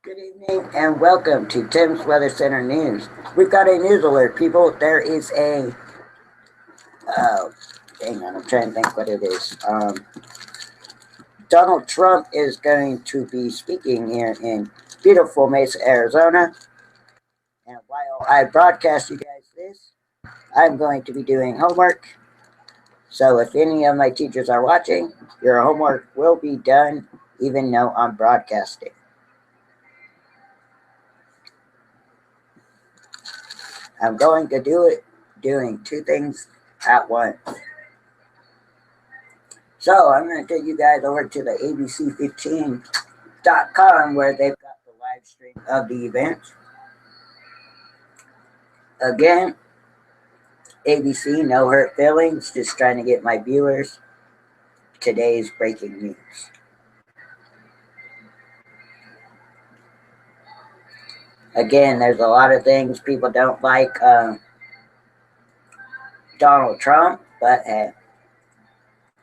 Good evening and welcome to Tim's Weather Center News. We've got a news alert, people. There is uh, hang on, I'm trying to think what it is. Donald Trump is going to be speaking here in beautiful Mesa, Arizona. And while I broadcast you guys this, I'm going to be doing homework. So if any of my teachers are watching, your homework will be done even though I'm broadcasting. I'm going to do it doing two things at once. So I'm going to take you guys over to the abc15.com where they've got the live stream of the event. Again, ABC, no hurt feelings, just trying to get my viewers today's breaking news. Again, there's a lot of things people don't like Donald Trump, but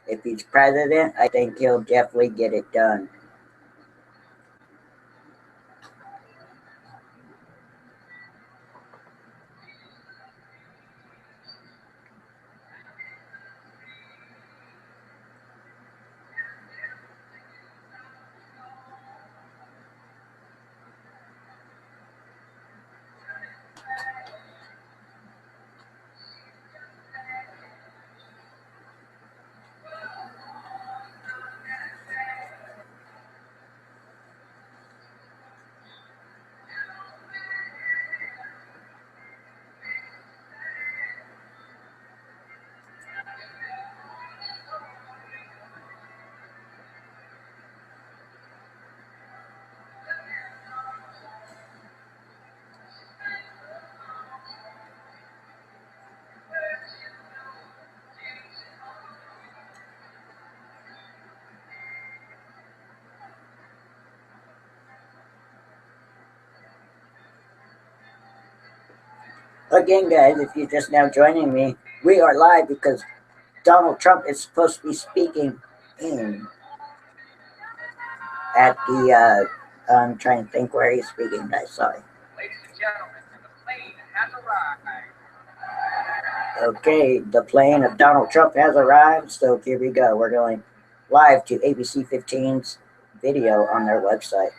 if he's president, I think he'll definitely get it done. Again, guys, if you're just now joining me, we are live because Donald Trump is supposed to be speaking in at the, I'm trying to think where he's speaking, guys, sorry. Ladies and gentlemen, the plane has arrived. Okay, the plane of Donald Trump has arrived, so here we go. We're going live to ABC 15's video on their website.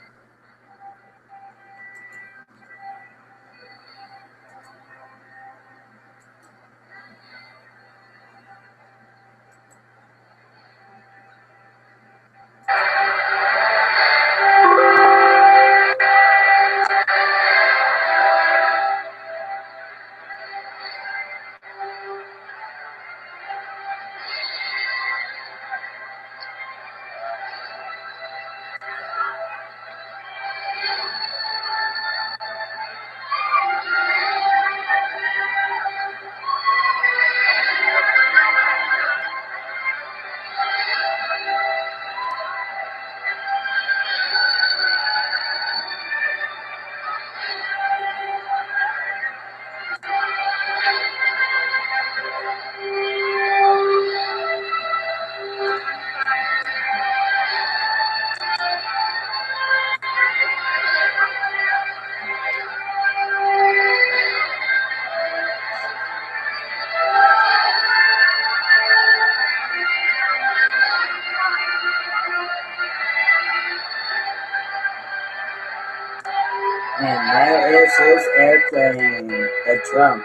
And there is his airplane, the Trump.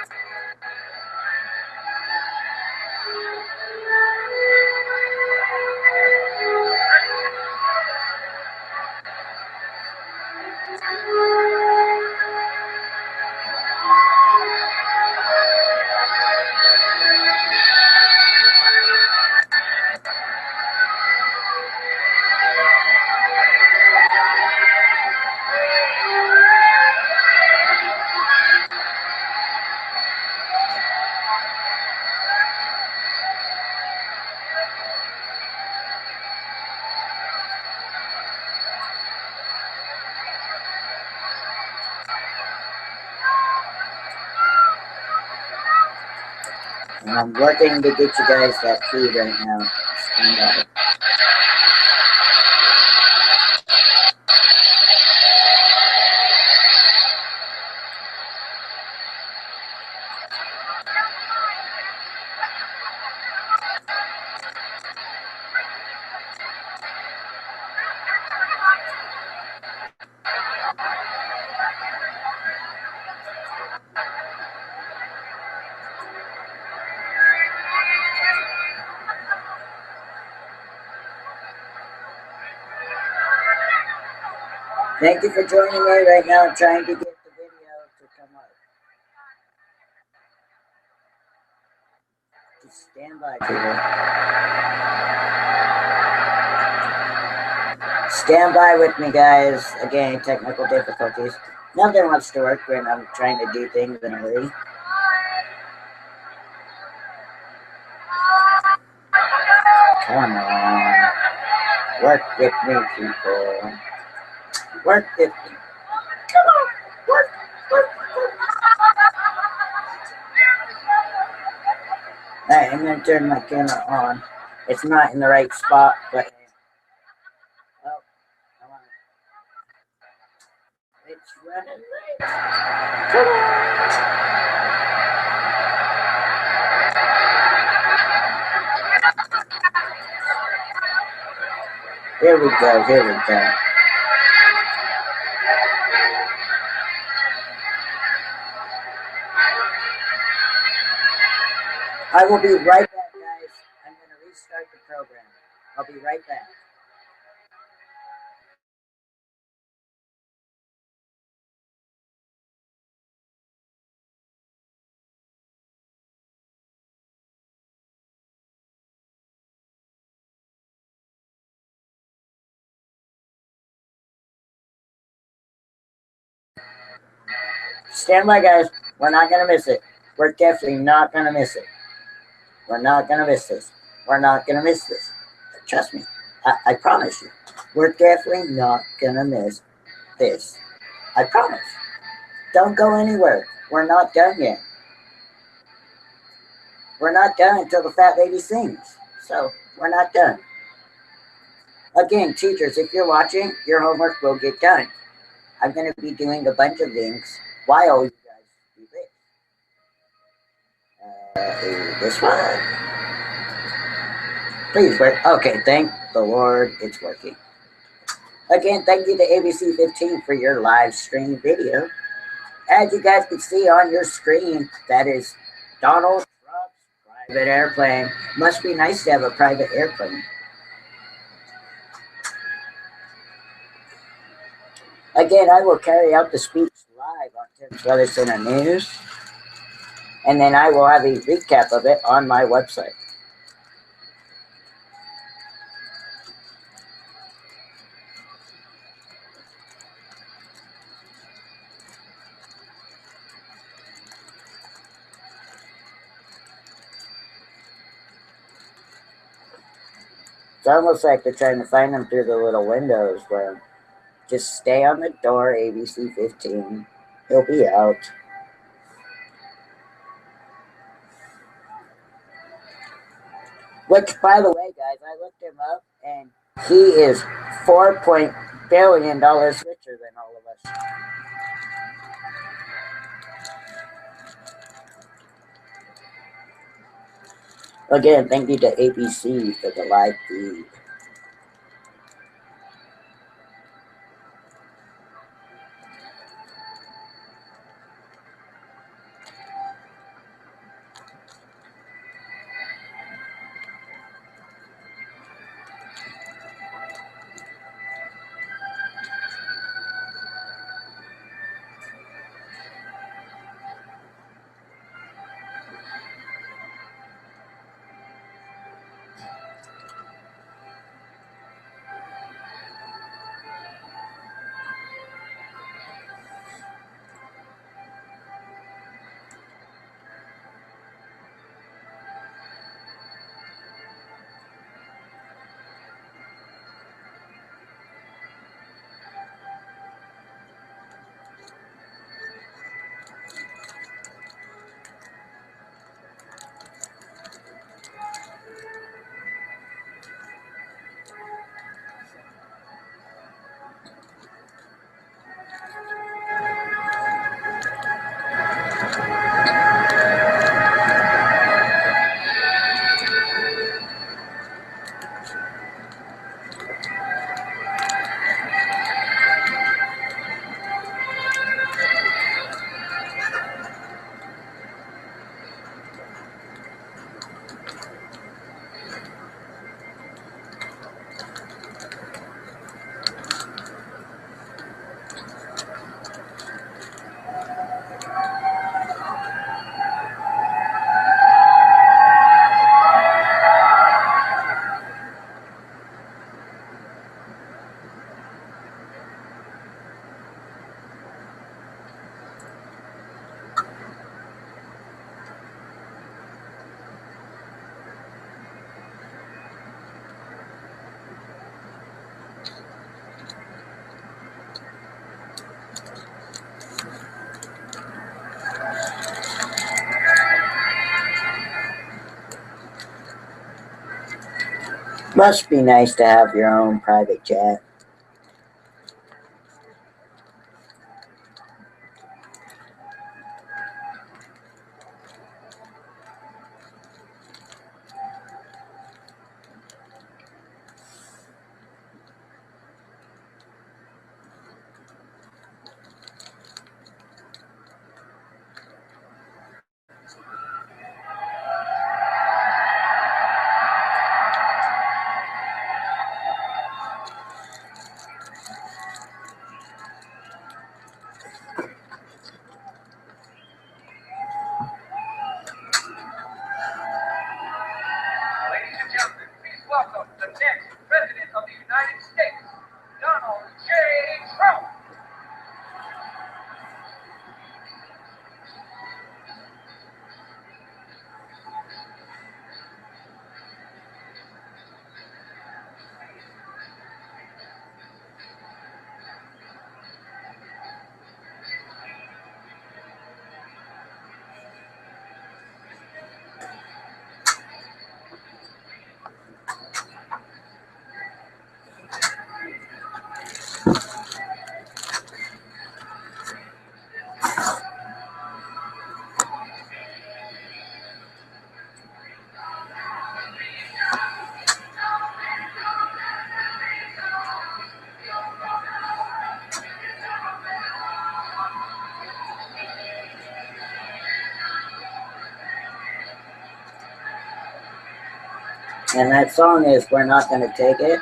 And I'm working to get you guys that feed right now. Stand by. Thank you for joining me right now. I'm trying to get the video to come up. Just stand by, people. Stand by with me, guys. Again, technical difficulties. Nothing wants to work when I'm trying to do things in a hurry. Come on. Work with me, people. Work with me. Come on. Work, work, work. Alright, I'm going to turn my camera on. It's not in the right spot, but... Oh, come on. It's running late. Come on. Here we go, here we go. I will be right back, guys. I'm going to restart the program. I'll be right back. Stand by, guys. We're not going to miss it. We're definitely not going to miss it. We're not going to miss this. We're not going to miss this. Trust me. I promise you. We're definitely not going to miss this. I promise. Don't go anywhere. We're not done yet. We're not done until the fat lady sings. So, we're not done. Again, teachers, if you're watching, your homework will get done. I'm going to be doing a bunch of things while you guys do this. This one. Please work. Okay, thank the Lord it's working. Again, thank you to ABC 15 for your live stream video. As you guys can see on your screen, that is Donald Trump's private airplane. Must be nice to have a private airplane. Again, I will carry out the speech live on Tim's Weather Center News, and then I will have a recap of it on my website. It's almost like they're trying to find them through the little windows where just stay on the door, ABC 15. He'll be out. Which, by the way, guys, I looked him up, and he is $4 billion richer than all of us. Again, thank you to ABC for the live feed. Must be nice to have your own private jet. Ladies and gentlemen, please welcome the next President of the United States, Donald J. Trump. And that song is We're Not Gonna Take It.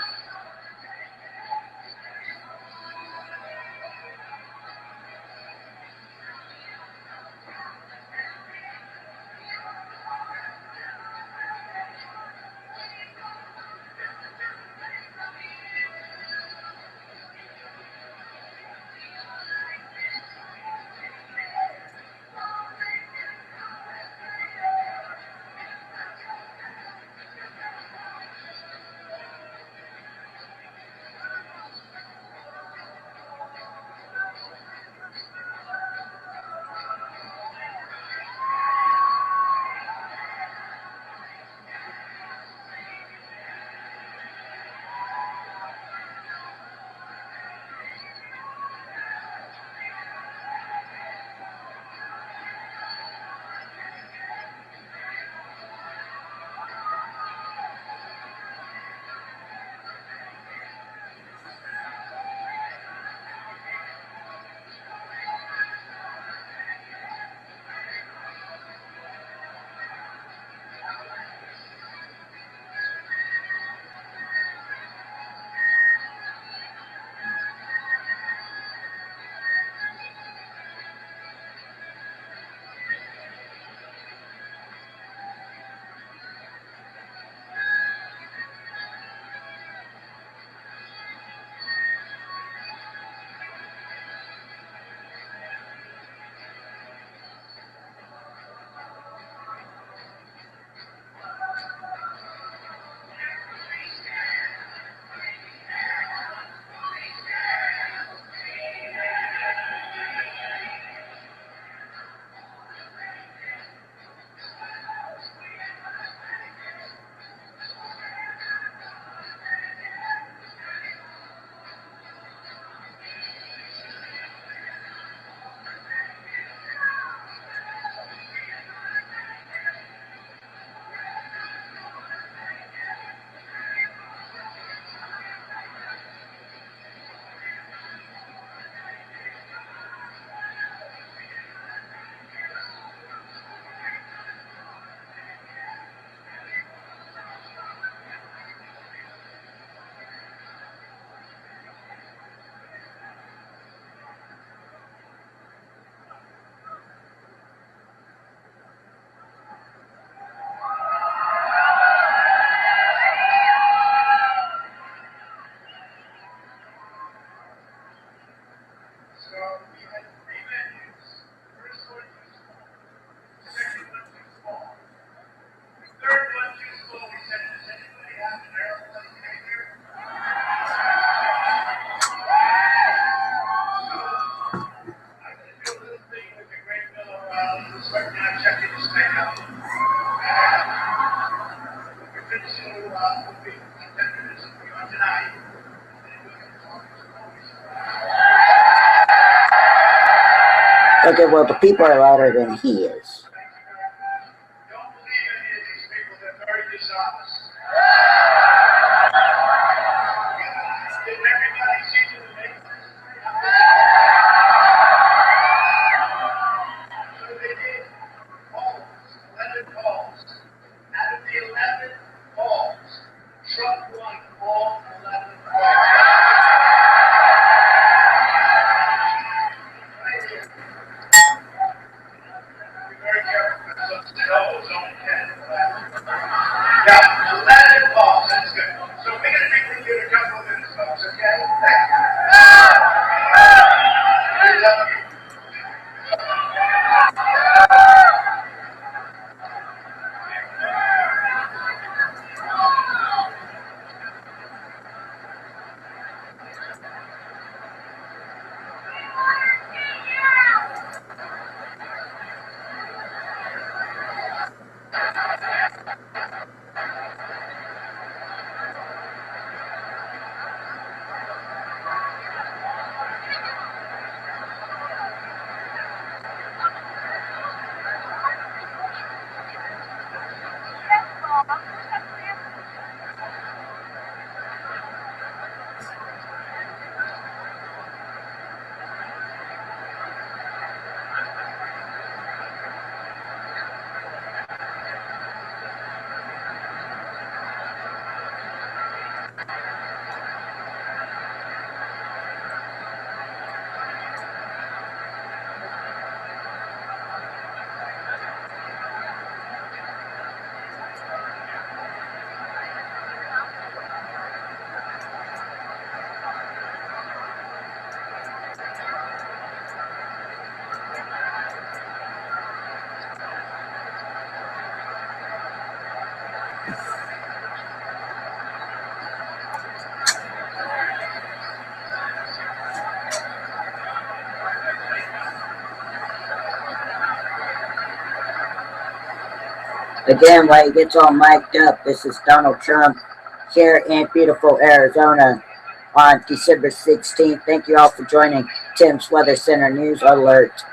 Okay, well, the people are louder than he is. Don't believe any of these people. They're very dishonest. Did everybody see the debate? So they did polls, 11 polls. Out of the 11 polls, Trump won all 11 polls. Right here. Be very careful because some say, oh, it's only 10. Now, 11 polls, that's good. So we're going to be with you in a couple of minutes, folks, okay? Thank you. We love you. Again, while he gets all mic'd up, this is Donald Trump here in beautiful Arizona on December 16th. Thank you all for joining Tim's Weather Center News Alert.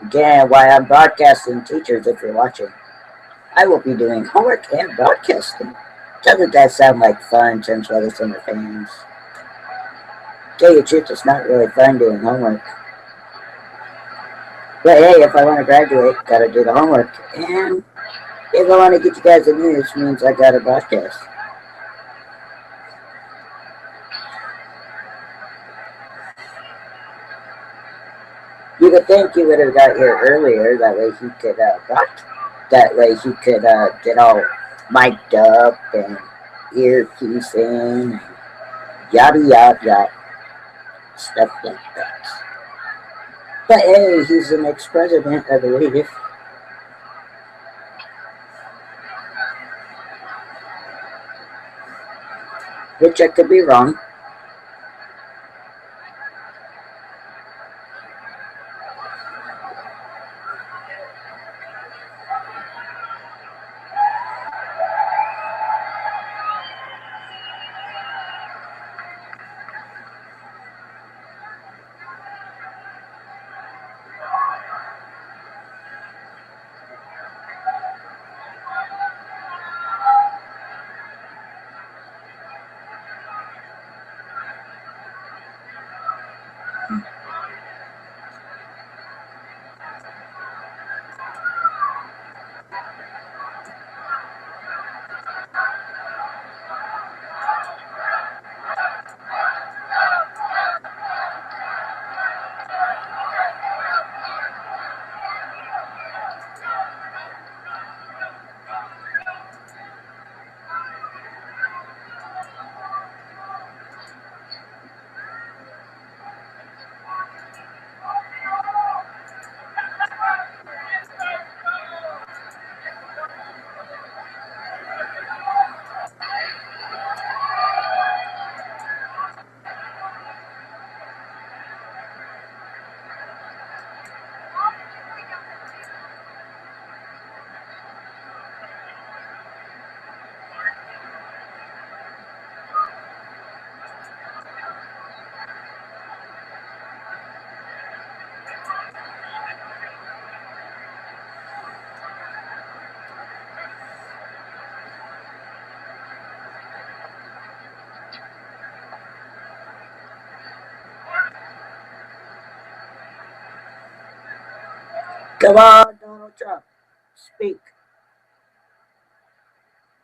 Again, while I'm broadcasting, teachers, if you're watching, I will be doing homework and broadcasting. Doesn't that sound like fun, Tim's Weather Center fans? Tell you the truth, it's not really fun doing homework. But hey, if I want to graduate, gotta do the homework. And if I want to get you guys the news, means I gotta broadcast. You would think you would have got here earlier, that way he could that way he could get all mic'd up and earpiece in, and yada yada yada, stuff like that. But hey, he's the next president, I believe. Which I could be wrong. Come on, Donald Trump. Speak.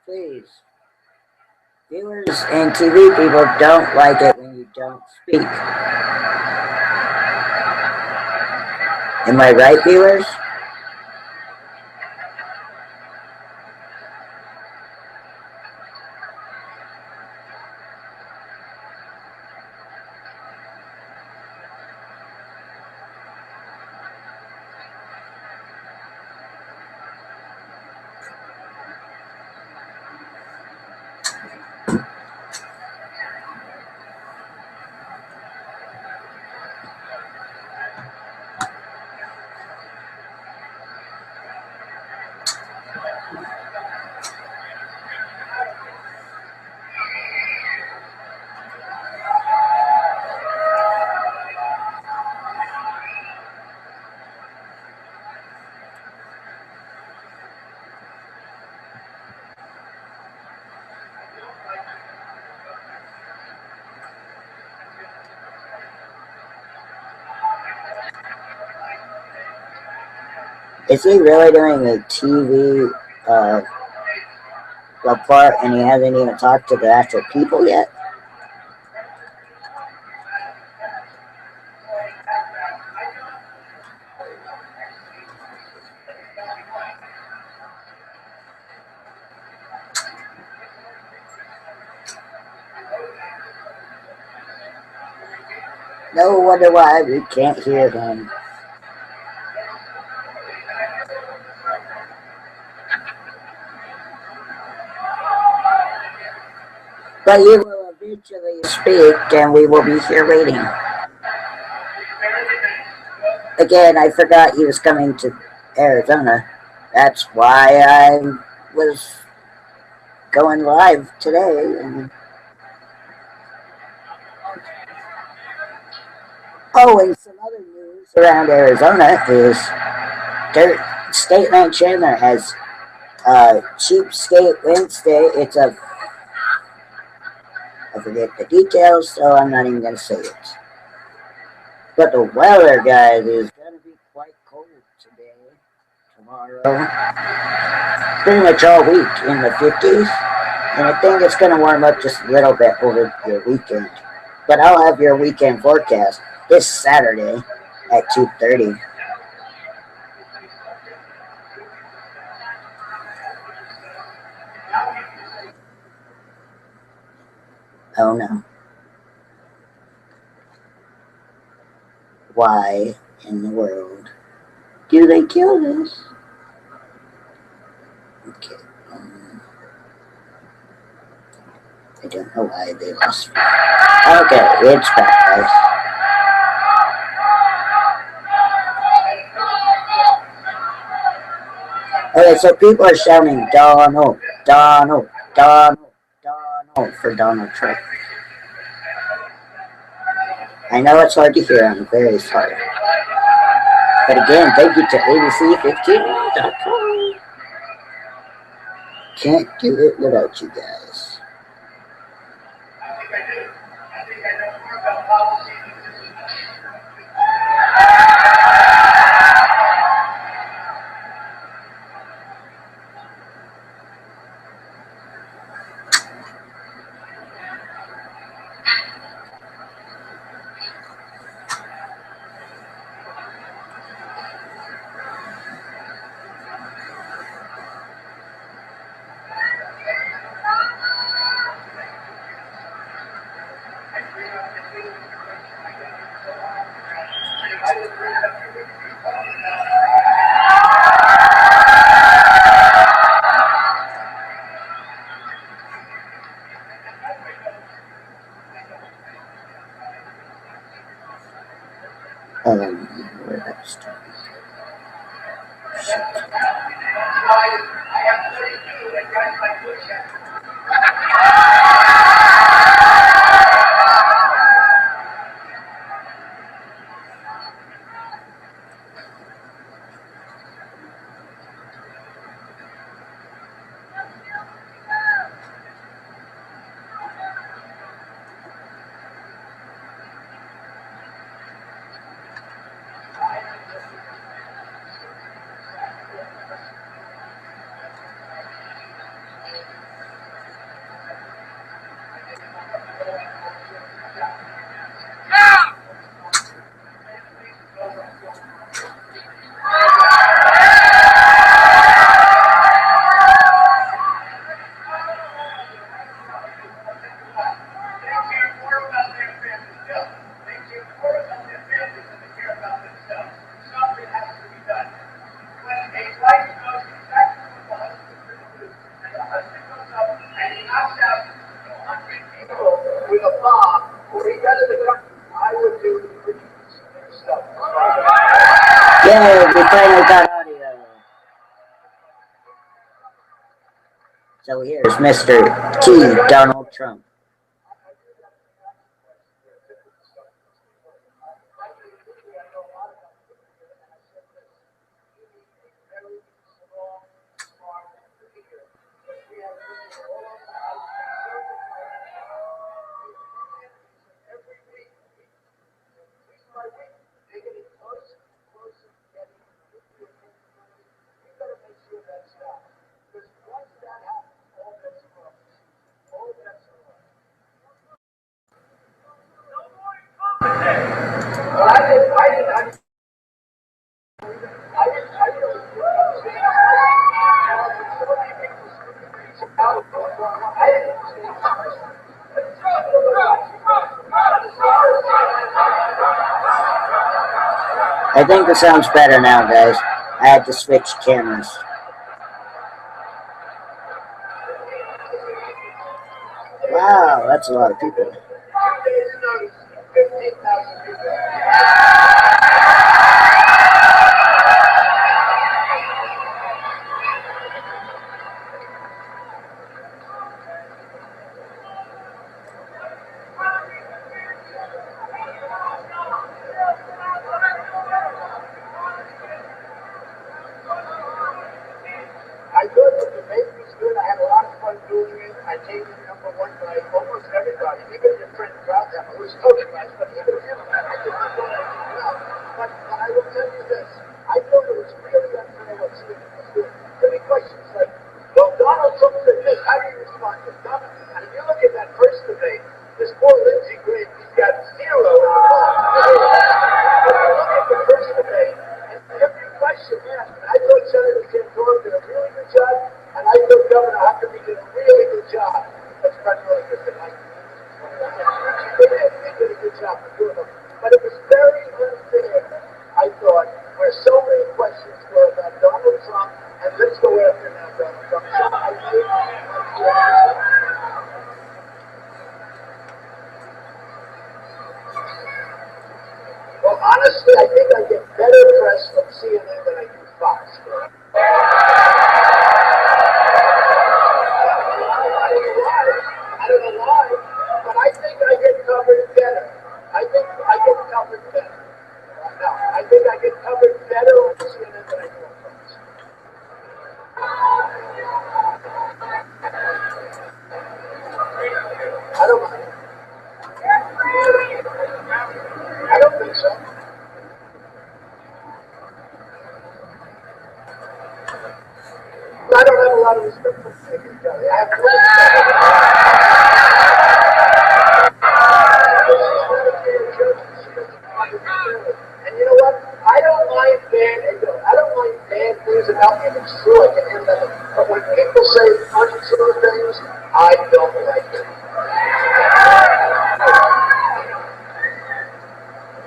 Please. Viewers and TV people don't like it when you don't speak. Am I right, viewers? Is he really doing a TV report and he hasn't even talked to the actual people yet? No wonder why we can't hear him. But you will eventually speak and we will be here waiting. Again, I forgot he was coming to Arizona. That's why I was going live today. Oh, and some other news around Arizona is their State Land Chandler has Cheapskate Wednesday. I forget the details, so I'm not even going to say it. But the weather, guys, is going to be quite cold today, tomorrow, pretty much all week in the 50s. And I think it's going to warm up just a little bit over your weekend. But I'll have your weekend forecast this Saturday at 2:30. Oh no. Why in the world do they kill us? Okay. I don't know why they lost me. Okay, it's back, guys. Okay, so people are shouting Donald, Donald, Donald, Donald for Donald Trump. I know it's hard to hear, I'm very sorry. But again, thank you to abc15.com. Can't do it without you guys. Where did I start? Yay, we finally got audio. So here's Mr. T. Donald Trump. I think it sounds better now, guys. I had to switch cameras. Wow, that's a lot of people. I thought the debate was good. I had a lot of fun doing it. I came in number one by almost everybody, even your friend Crowdham, who was coaching us, but even him, I did not thought I did well. But I will tell you this, I thought it was really unfair what CNN was doing. There were questions like, well, Donald Trump said this, how do you respond to Donald? And if you look at that first debate, this poor Lindsey Graham, he's got zero in the ball. But you look at the first debate, and every question asked, and I thought Senator Santorum did a really good job, and I thought Governor Huckabee did a really good job. That's not really good. They did a good job of doing them. But it was very unfair, I thought, where so many questions were about Donald Trump, and let's go after now Donald Trump. So I made well, honestly, I think I get better press from CNN than I do Fox. I don't know why, but I think I get covered better. I think I get covered better. No, I think I get covered better on CNN than I do on Fox. I don't mind. I don't think so. I don't have a lot of respect for CNN. I have no and you know what? I don't mind bad news about me if it's true. I can handle it. But when people say untrue things, I don't like it.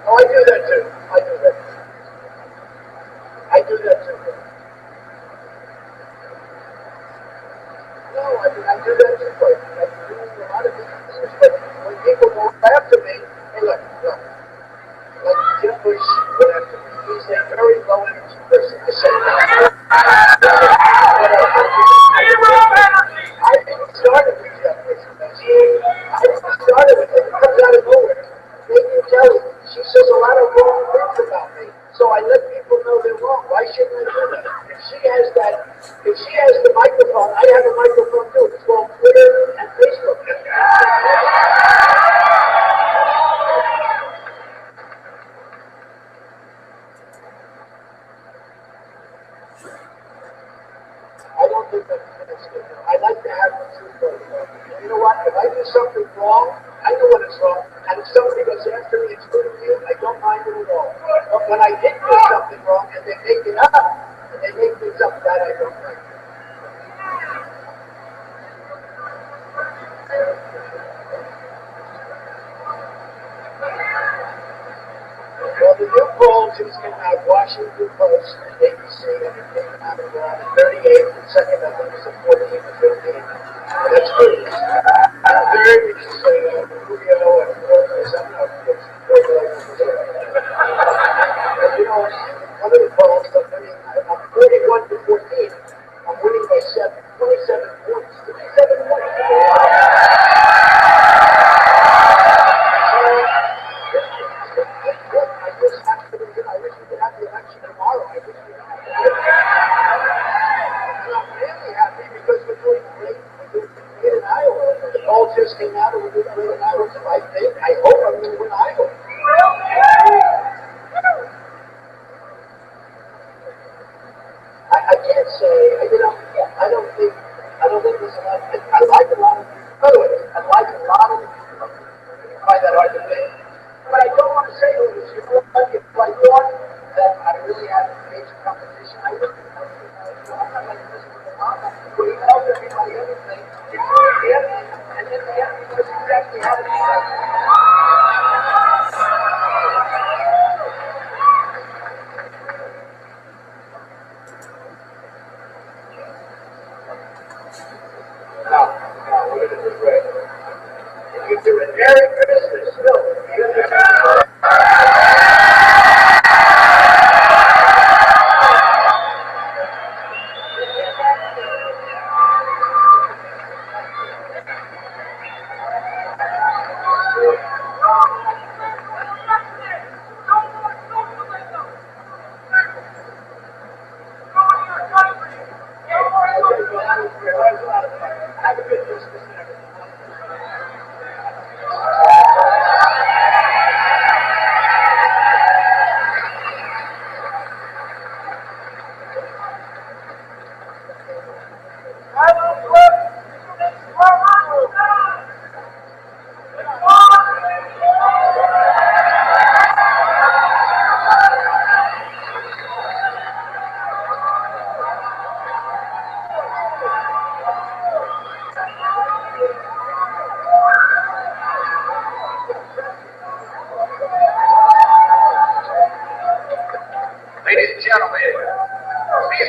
Oh, I do that too. I do that. I do that too. No, I mean, I do that too. I do a lot of different things. But when people go after me, hey, look. Like Jim Bush went after me. He's a very low energy person to say that. I didn't start it with Jim Bush. I didn't start it with him. It comes out of nowhere. Maybe Kelly, she says a lot of wrong things about me. So I let people know they're wrong. Why shouldn't I do that? If she has the microphone, I have a microphone too. It's called Twitter and Facebook. I don't think that's good. I like to have the truth. You know what? If I do something wrong, I know when it's wrong. And if somebody goes after me, including you, I don't mind it at all. But when I did do something wrong and they make it up, and they make things up, that I don't like. Well, the new poll just came out, Washington Post, and ABC, and it came out of 38, and second, I think, was a 14 or 15. And that's good. Third, which is Rubio and fourth, or something, you know, one of the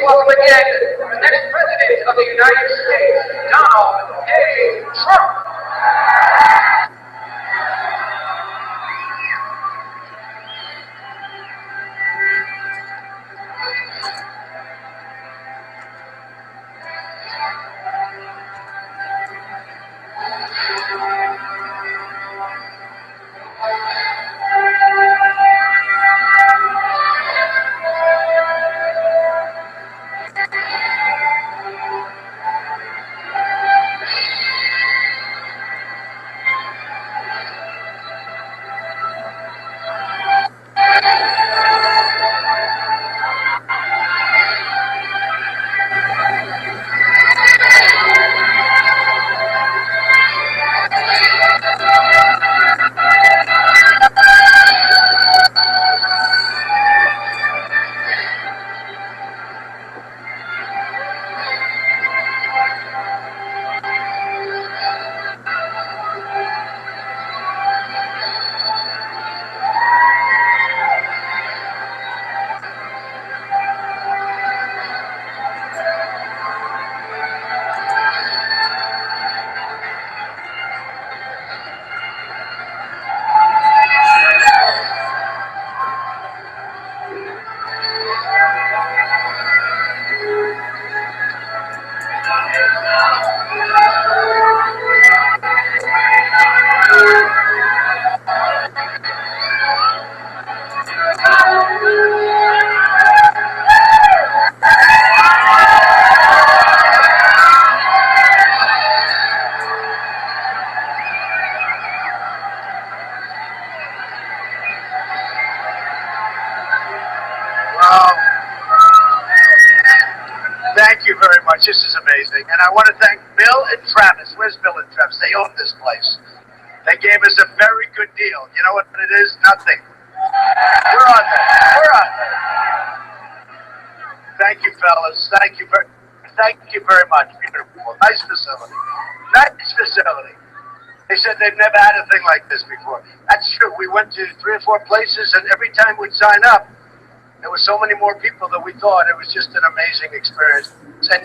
welcome again the next President of the United States, Donald A. Trump. Thank you very much. This is amazing. And I want to thank Bill and Travis. Where's Bill and Travis? They own this place. They gave us a very good deal. You know what it is? Nothing. We're on there. We're on there. Thank you, fellas. Thank you very much. Beautiful. Nice facility. Nice facility. They said they've never had a thing like this before. That's true. We went to 3 or 4 places, and every time we'd sign up, there were so many more people than we thought. It was just an amazing experience. And,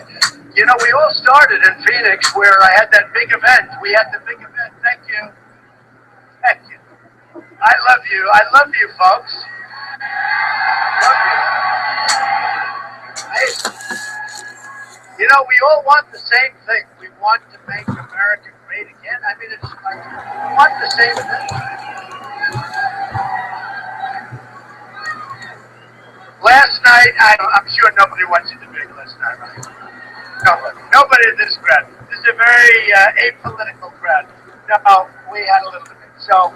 you know, we all started in Phoenix where I had that big event. We had the big event. Thank you. Thank you. I love you. I love you, folks. Love you. Hey, you know, we all want the same thing. We want to make America great again. I mean, it's like, we want the same thing. Last night, I'm sure nobody watched the debate last night, right? Nobody in this crowd. This is a very apolitical crowd. No, we had a little debate. So,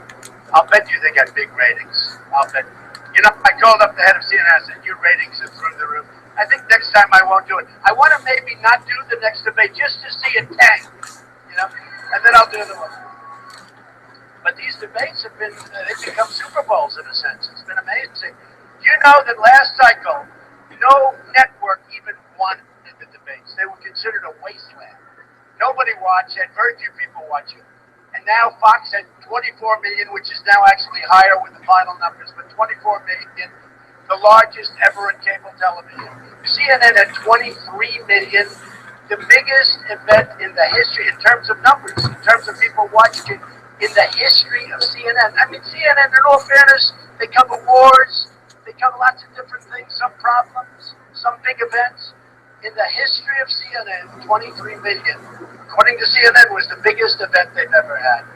I'll bet you they got big ratings. I'll bet. You know, I called up the head of CNN and said, your ratings are through the roof. I think next time I won't do it. I want to maybe not do the next debate just to see it tank, you know, and then I'll do the one. But these debates have been, they've become Super Bowls in a sense. It's been amazing. You know that last cycle, no network even won in the debates. They were considered a wasteland. Nobody watched it. Very few people watch it. And now Fox had 24 million, which is now actually higher with the final numbers, but 24 million, the largest ever in cable television. CNN had 23 million, the biggest event in the history, in terms of numbers, in terms of people watching, in the history of CNN. I mean, CNN, in all fairness, they cover wars, they cover lots of different things, some problems, some big events. In the history of CNN, 23 million, according to CNN, was the biggest event they've ever had.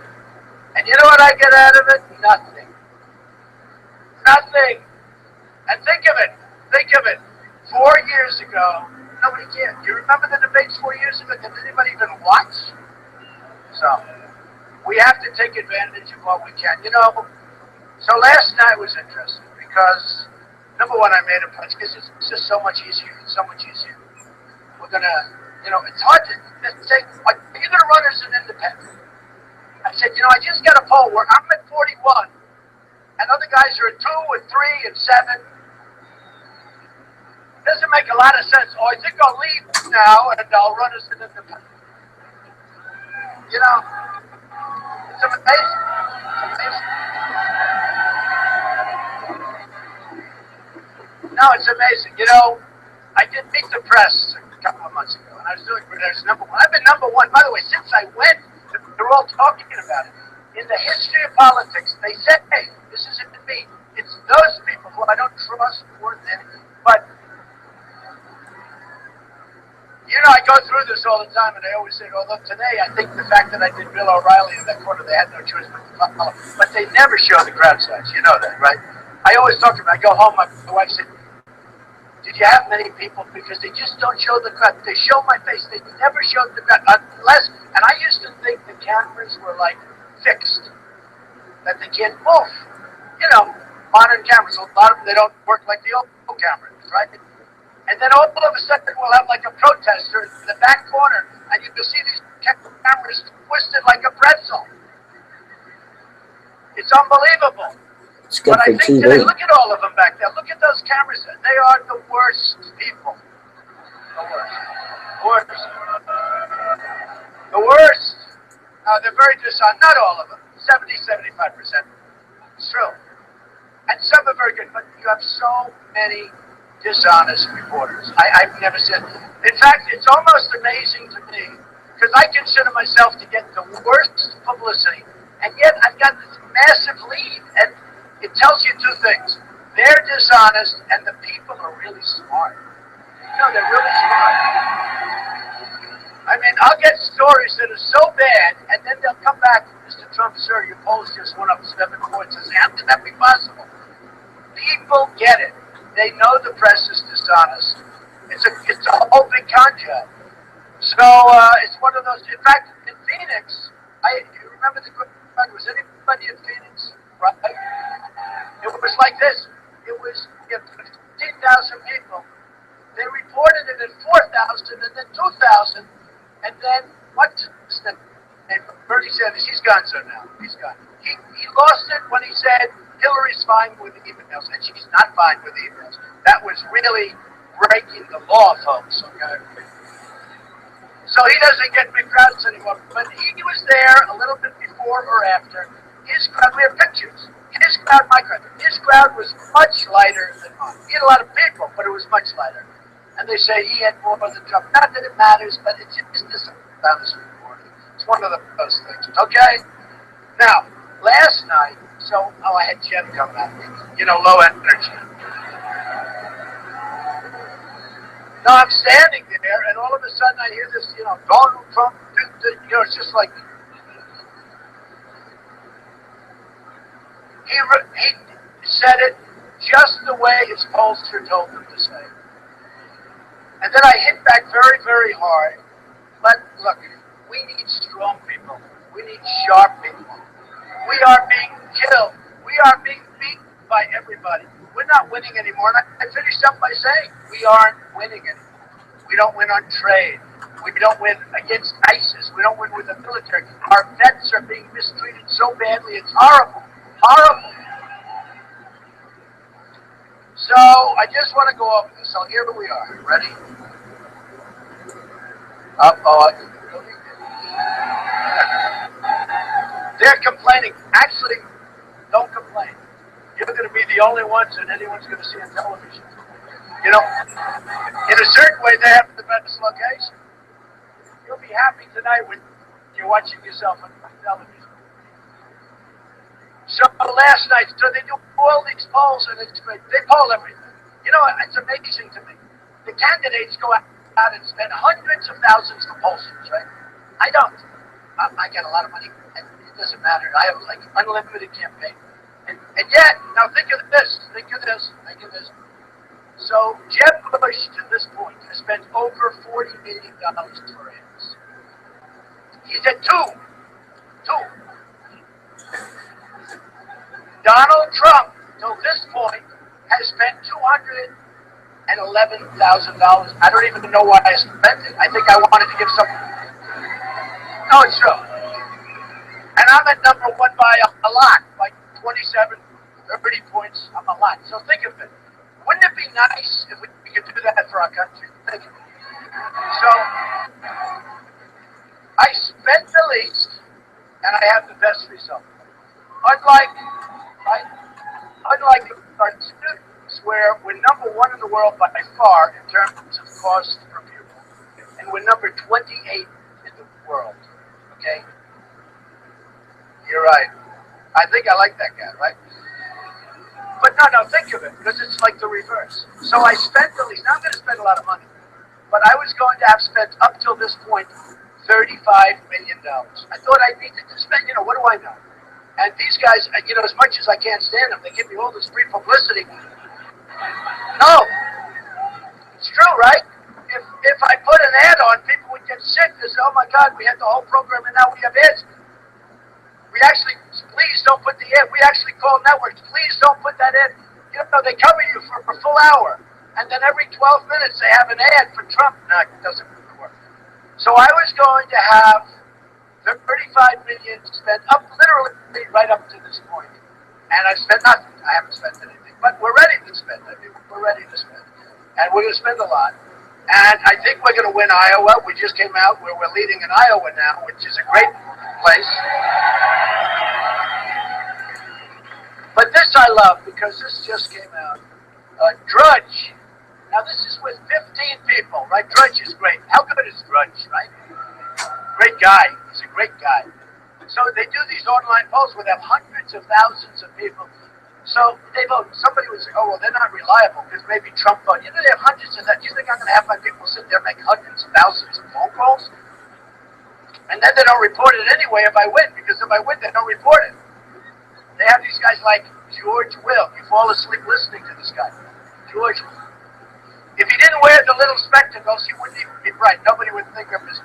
And you know what I get out of it? Nothing. Nothing. And think of it. 4 years ago, nobody cared. Do you remember the debates 4 years ago? Did anybody even watch? So, we have to take advantage of what we can. You know, so last night was interesting because, number one, I made a punch because it's just so much easier. It's so much easier. We're going to, you know, it's hard to say, like, you're going to run as an independent. I said, you know, I just got a poll where I'm at 41, and other guys are at 2 and 3 and 7. Doesn't make a lot of sense. Oh, I think I'll leave now and I'll run as an independent. You know, it's amazing. It's amazing. No, it's amazing. You know, I did Meet the Press a couple of months ago, and I was doing it as number one. I've been number one, by the way, since I went. They're all talking about it. In the history of politics, they say, hey, this isn't me. It's those people who I don't trust more than anything. But, you know, I go through this all the time, and I always say, although today I think the fact that I did Bill O'Reilly in that corner, they had no choice but to follow. But they never show the crowd size. You know that, right? I always talk about, I go home, my wife said, did you have many people? Because they just don't show the crowd. They show my face. They never show the crowd. Unless, and I used to think the cameras were like fixed, that they can't move. You know, modern cameras, a lot of them, they don't work like the old cameras, right? And then all of a sudden we'll have like a protester in the back corner, and you can see these cameras twisted like a pretzel. It's unbelievable. It's good but for I think TV. today, look at all of them back there. Look at those cameras. They are the worst people. The worst. Worst. The worst. They're very dishonest. Not all of them. 75%. It's true. And some are very good, but you have so many dishonest reporters. I've never said. In fact, it's almost amazing to me because I consider myself to get the worst publicity, and yet I've got this massive lead. And it tells you two things. They're dishonest, and the people are really smart. You know, they're really smart. I mean, I'll get stories that are so bad, and then they'll come back, Mr. Trump, sir, your polls just went up 7 points. I say, how can that be possible? People get it. They know the press is dishonest. It's a whole big con job. So it's one of those. In fact, in Phoenix, you remember the good. Was anybody in Phoenix? Right? It was like this. It was 15,000 people. They reported it at 4,000 and then 2,000. And then what's his name? Bernie Sanders. He's gone, so now. He's gone. He lost it when he said Hillary's fine with emails, and she's not fine with emails. That was really breaking the law, folks. Okay. So he doesn't get big crowds anymore. But he was there a little bit before or after. His crowd, we have pictures. His crowd, my crowd. His crowd was much lighter than mine. He had a lot of people, but it was much lighter. And they say he had more than Trump. Not that it matters, but it's just this reporting. It's one of those things. Okay? Now, last night, I had Jeb come at me. You know, low energy. No, I'm standing there, and all of a sudden I hear this, you know, Donald Trump, you know, it's just like, he said it just the way his pollster told him to say. And then I hit back very, very hard. But look, we need strong people. We need sharp people. We are being killed. We are being beaten by everybody. We're not winning anymore. And I finished up by saying we aren't winning anymore. We don't win on trade. We don't win against ISIS. We don't win with the military. Our vets are being mistreated so badly. It's horrible. Horrible. So I just want to go over this. So here we are. Ready? They're complaining. Actually, don't complain. You're going to be the only ones that anyone's going to see on television. You know, in a certain way, they have the best location. You'll be happy tonight when you're watching yourself on television. So last night, so they do all these polls, and it's great. They poll everything. You know, it's amazing to me. The candidates go out and spend hundreds of thousands for pollsters, right? I don't. I get a lot of money, and it doesn't matter. I have like unlimited campaign. And yet, now think of this. So Jeb Bush, to this point, has spent over $40 million for ads. He's at two. Donald Trump, till this point, has spent $211,000. I don't even know why I spent it. I think I wanted to give some. No, it's true. And I'm at number one by a lot, like 27, 30 points. I'm a lot. So think of it. Wouldn't it be nice if we could do that for our country? Think of it. So I spent the least, and I have the best result. Unlike our students, where we're number one in the world by far in terms of cost per pupil, and we're number 28 in the world. Okay? You're right. I think I like that guy, right? But no, think of it, because it's like the reverse. So I spent at least, now I'm going to spend a lot of money, but I was going to have spent up till this point $35 million. I thought I needed to spend, what do I know? And these guys, as much as I can't stand them, they give me all this free publicity. No, it's true, right? If I put an ad on, people would get sick. They say, oh my God, we had the whole program and now we have ads. We actually, please don't put the ad. We actually call networks, please don't put that in. They cover you for a full hour. And then every 12 minutes they have an ad for Trump. No, it doesn't work. So I was going to have $35 million spent up, literally right up to this point. And I've spent nothing. I haven't spent anything. But we're ready to spend. I mean, we're ready to spend. And we're going to spend a lot. And I think we're going to win Iowa. We just came out where we're leading in Iowa now, which is a great place. But this I love because this just came out. Drudge. Now this is with 15 people, right? Drudge is great. How good is Drudge, right? Great guy. He's a great guy. So they do these online polls where they have hundreds of thousands of people. So they vote. Somebody would say, oh, well, they're not reliable because maybe Trump voted. They have hundreds of that. You think I'm going to have my people sit there and make hundreds of thousands of phone calls? And then they don't report it anyway if I win, because if I win, they don't report it. They have these guys like George Will. You fall asleep listening to this guy. George, if he didn't wear the little spectacles, he wouldn't even be bright. Nobody would think of this.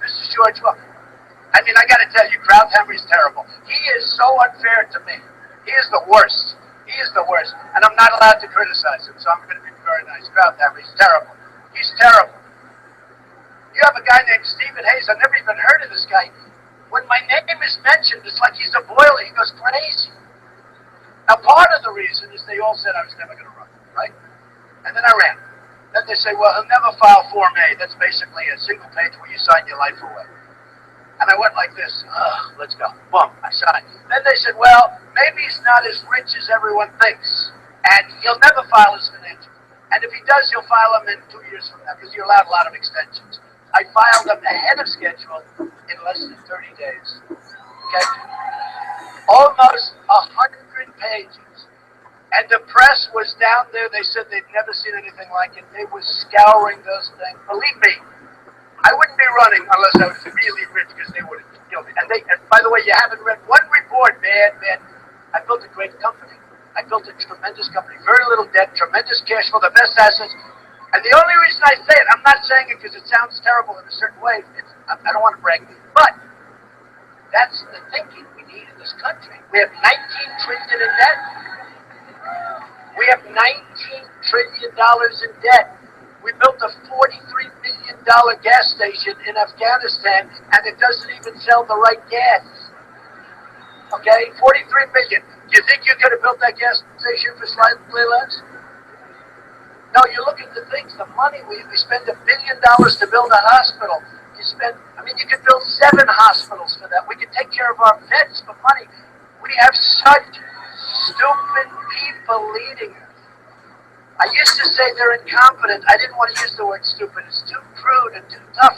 This is George Will. I mean, I got to tell you, Krauthammer is terrible. He is so unfair to me. He is the worst. He is the worst. And I'm not allowed to criticize him, so I'm going to be very nice. Krauthammer, he's terrible. He's terrible. You have a guy named Stephen Hayes. I've never even heard of this guy. When my name is mentioned, it's like he's a boiler. He goes crazy. Now, part of the reason is they all said I was never going to run, right? And then I ran. Then they say, well, he'll never file Form A. That's basically a single page where you sign your life away. And I went like this. Let's go. Boom, I signed. Then they said, well, maybe he's not as rich as everyone thinks. And he'll never file his financials. And if he does, he'll file them in 2 years from now because you're allowed a lot of extensions. I filed them ahead of schedule in less than 30 days. Okay? Almost 100 pages. And the press was down there. They said they'd never seen anything like it. They were scouring those things. Believe me, I wouldn't be running unless I was really rich because they would have killed me. And by the way, you haven't read one report, man. I built a great company. I built a tremendous company. Very little debt, tremendous cash flow, the best assets. And the only reason I say it, I'm not saying it because it sounds terrible in a certain way. I don't want to brag. But that's the thinking we need in this country. We have $19 trillion in debt. We have $19 trillion in debt. We built a $43 million gas station in Afghanistan, and it doesn't even sell the right gas. Okay, $43 million. Do you think you could have built that gas station for slightly less? No, you look at the things, the money. We spend $1 billion to build a hospital. You could build 7 hospitals for that. We could take care of our vets for money. We have such stupid people leading us. I used to say they're incompetent. I didn't want to use the word stupid. It's too crude and too tough.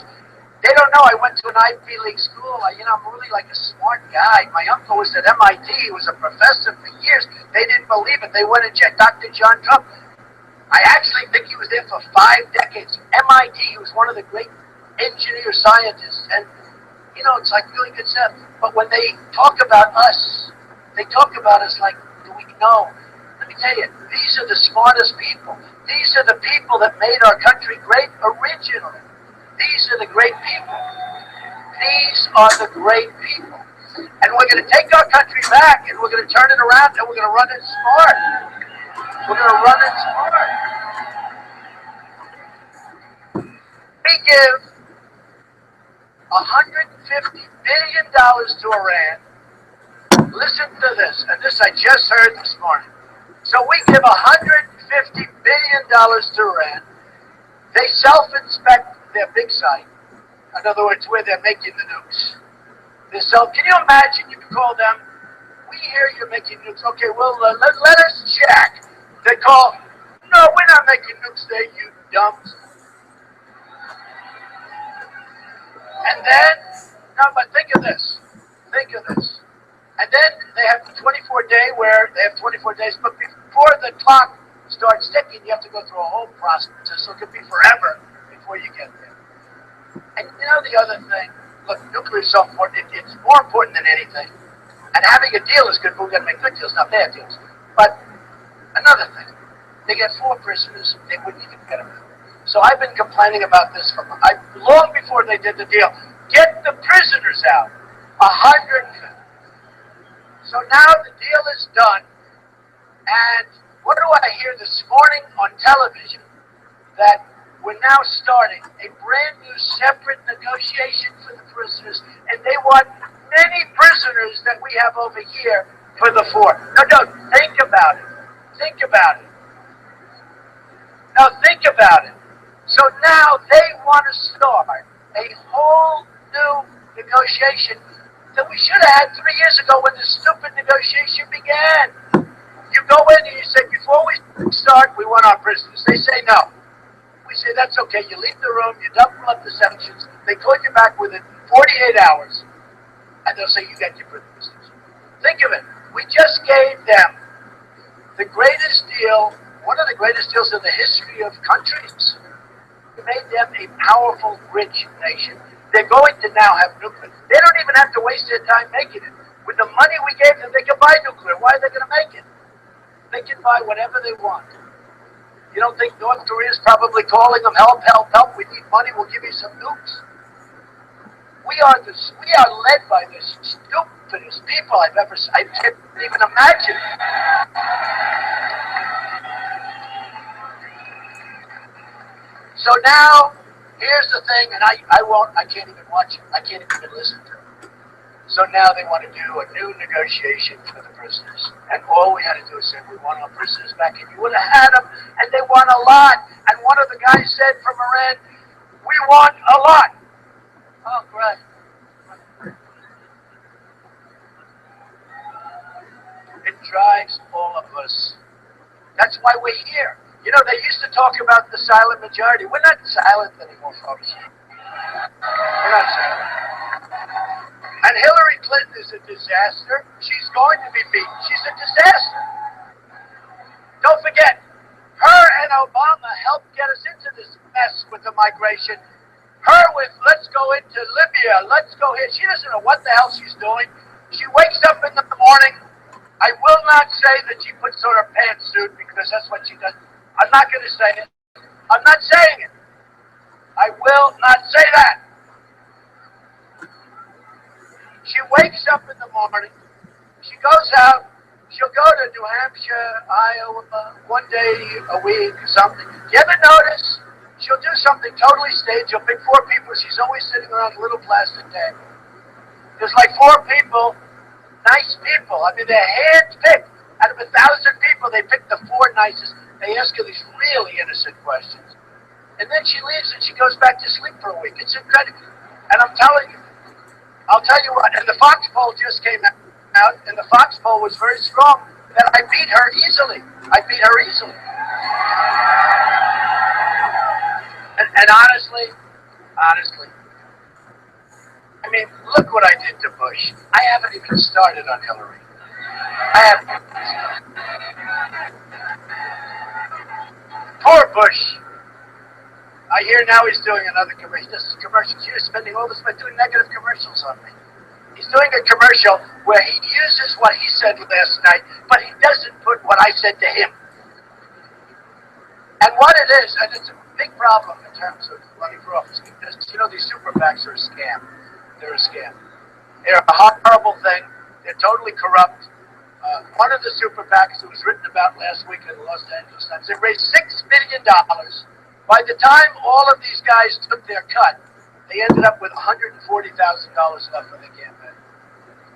They don't know I went to an Ivy League school. I'm really like a smart guy. My uncle was at MIT. He was a professor for years. They didn't believe it. They went and checked Dr. John Trump. I actually think he was there for 5 decades. MIT, he was one of the great engineer scientists. And, it's like really good stuff. But when they talk about us, they talk about us like, do we know? Let me tell you, these are the smartest people. These are the people that made our country great originally. These are the great people. These are the great people. And we're going to take our country back, and we're going to turn it around, and we're going to run it smart. We're going to run it smart. We give $150 billion to Iran. Listen to this, and this I just heard this morning. So we give $150 billion to Iran. They self-inspect their big site. In other words, where they're making the nukes. Can you imagine? You can call them. We hear you're making nukes. Okay, well, let us check. They call. No, we're not making nukes there, you dumps. And then, no, but think of this. Think of this. And then they have the 24-day where they have 24 days, but before the clock starts ticking, you have to go through a whole process. So it could be forever before you get there. And you know the other thing, look, nuclear is so important. It's more important than anything. And having a deal is good, but we've got to make good deals, not bad deals. But another thing, they get 4 prisoners, they wouldn't even get them out. So I've been complaining about this long before they did the deal. Get the prisoners out. 150. So now the deal is done, and what do I hear this morning on television? That we're now starting a brand new separate negotiation for the prisoners, and they want many prisoners that we have over here for the 4. No, think about it. Think about it. Now think about it. So now they want to start a whole new negotiation that we should have had 3 years ago when the stupid negotiation began. You go in and you say, before we start, we want our prisoners. They say no. We say, that's okay. You leave the room, you double up the sanctions. They call you back within 48 hours, and they'll say, you get your prisoners. Think of it. We just gave them the greatest deal, one of the greatest deals in the history of countries. We made them a powerful, rich nation. They're going to now have nuclear. They don't even have to waste their time making it. With the money we gave them, they can buy nuclear. Why are they going to make it? They can buy whatever they want. You don't think North Korea is probably calling them, help, help, help, we need money, we'll give you some nukes? We are led by the stupidest people I can't even imagine. So now, here's the thing, and I can't even watch it. I can't even listen to it. So now they want to do a new negotiation for the prisoners. And all we had to do is say, we want our prisoners back, and you would have had them, and they want a lot. And one of the guys said from Iran, we want a lot. Oh, great. It drives all of us. That's why we're here. You know, they used to talk about the silent majority. We're not silent anymore, folks. We're not silent. And Hillary Clinton is a disaster. She's going to be beaten. She's a disaster. Don't forget, her and Obama helped get us into this mess with the migration. Her with, let's go into Libya, let's go here. She doesn't know what the hell she's doing. She wakes up in the morning. I will not say that she puts on her pantsuit because that's what she does. I'm not going to say it. I'm not saying it. I will not say that. She wakes up in the morning. She goes out. She'll go to New Hampshire, Iowa, one day a week or something. You ever notice? She'll do something totally staged. She'll pick 4 people. She's always sitting around a little plastic table. There's like 4 people, nice people. I mean, they're hand-picked. Out of 1,000 people, they pick the 4 nicest. They ask her these really innocent questions. And then she leaves and she goes back to sleep for a week. It's incredible. And I'm telling you, I'll tell you what, and the Fox poll just came out, and the Fox poll was very strong, that I beat her easily. I beat her easily. And honestly, I mean, look what I did to Bush. I haven't even started on Hillary. I haven't. Poor Bush. I hear now he's doing another commercial. This is commercials. He was spending all this money doing negative commercials on me. He's doing a commercial where he uses what he said last night, but he doesn't put what I said to him. And what it is, and it's a big problem in terms of running for office, because, you know, these super PACs are a scam. They're a scam. They're a horrible thing. They're totally corrupt. One of the super PACs that was written about last week in the Los Angeles Times, they raised $6 million. By the time all of these guys took their cut, they ended up with $140,000 left for the campaign.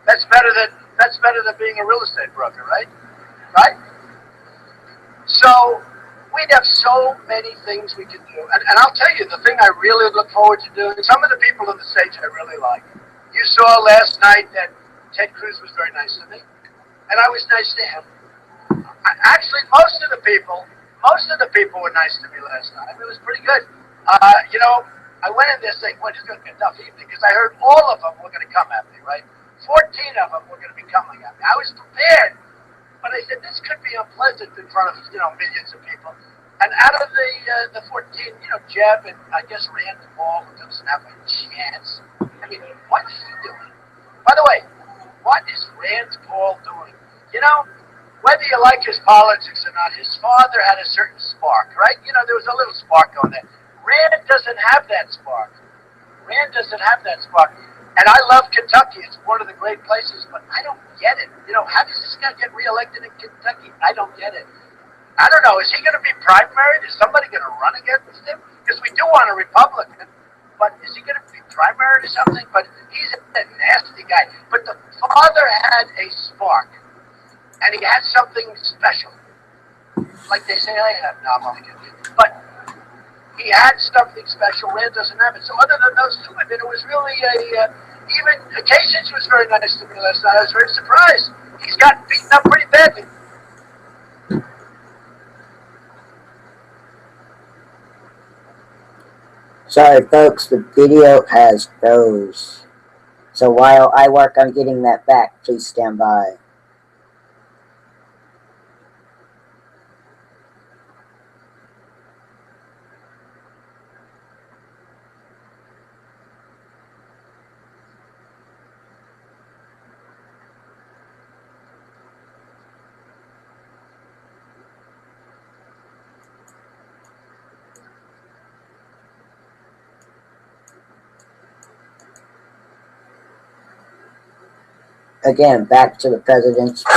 That's better than being a real estate broker, right? Right? So we have so many things we can do. And I'll tell you, the thing I really look forward to doing, some of the people on the stage I really like. You saw last night that Ted Cruz was very nice to me. And I was nice to him. Actually, most of the people were nice to me last night. I mean, it was pretty good. You know, I went in there saying, well, it's going to be a tough evening because I heard all of them were going to come at me, right? 14 of them were going to be coming at me. I was prepared, but I said, this could be unpleasant in front of, millions of people. And out of the 14, Jeb and I guess Rand Paul doesn't have a chance. I mean, what's he doing? By the way, what is Rand Paul doing? Whether you like his politics or not, his father had a certain spark, right? There was a little spark on there. Rand doesn't have that spark. Rand doesn't have that spark. And I love Kentucky. It's one of the great places, but I don't get it. How does this guy get reelected in Kentucky? I don't get it. I don't know. Is he going to be primaried? Is somebody going to run against him? Because we do want a Republican, but is he going to be primaried or something? But he's a nasty guy. But the father had a spark, and he had something special. Like they say I have. No, I'm only kidding. But he had something special. Rand doesn't have it. So other than those two, I mean, it was really even Kasich was very nice to me last night. I was very surprised. He's gotten beaten up pretty badly. Sorry, folks, the video has froze. So while I work on getting that back, please stand by. Again, back to the president's speech,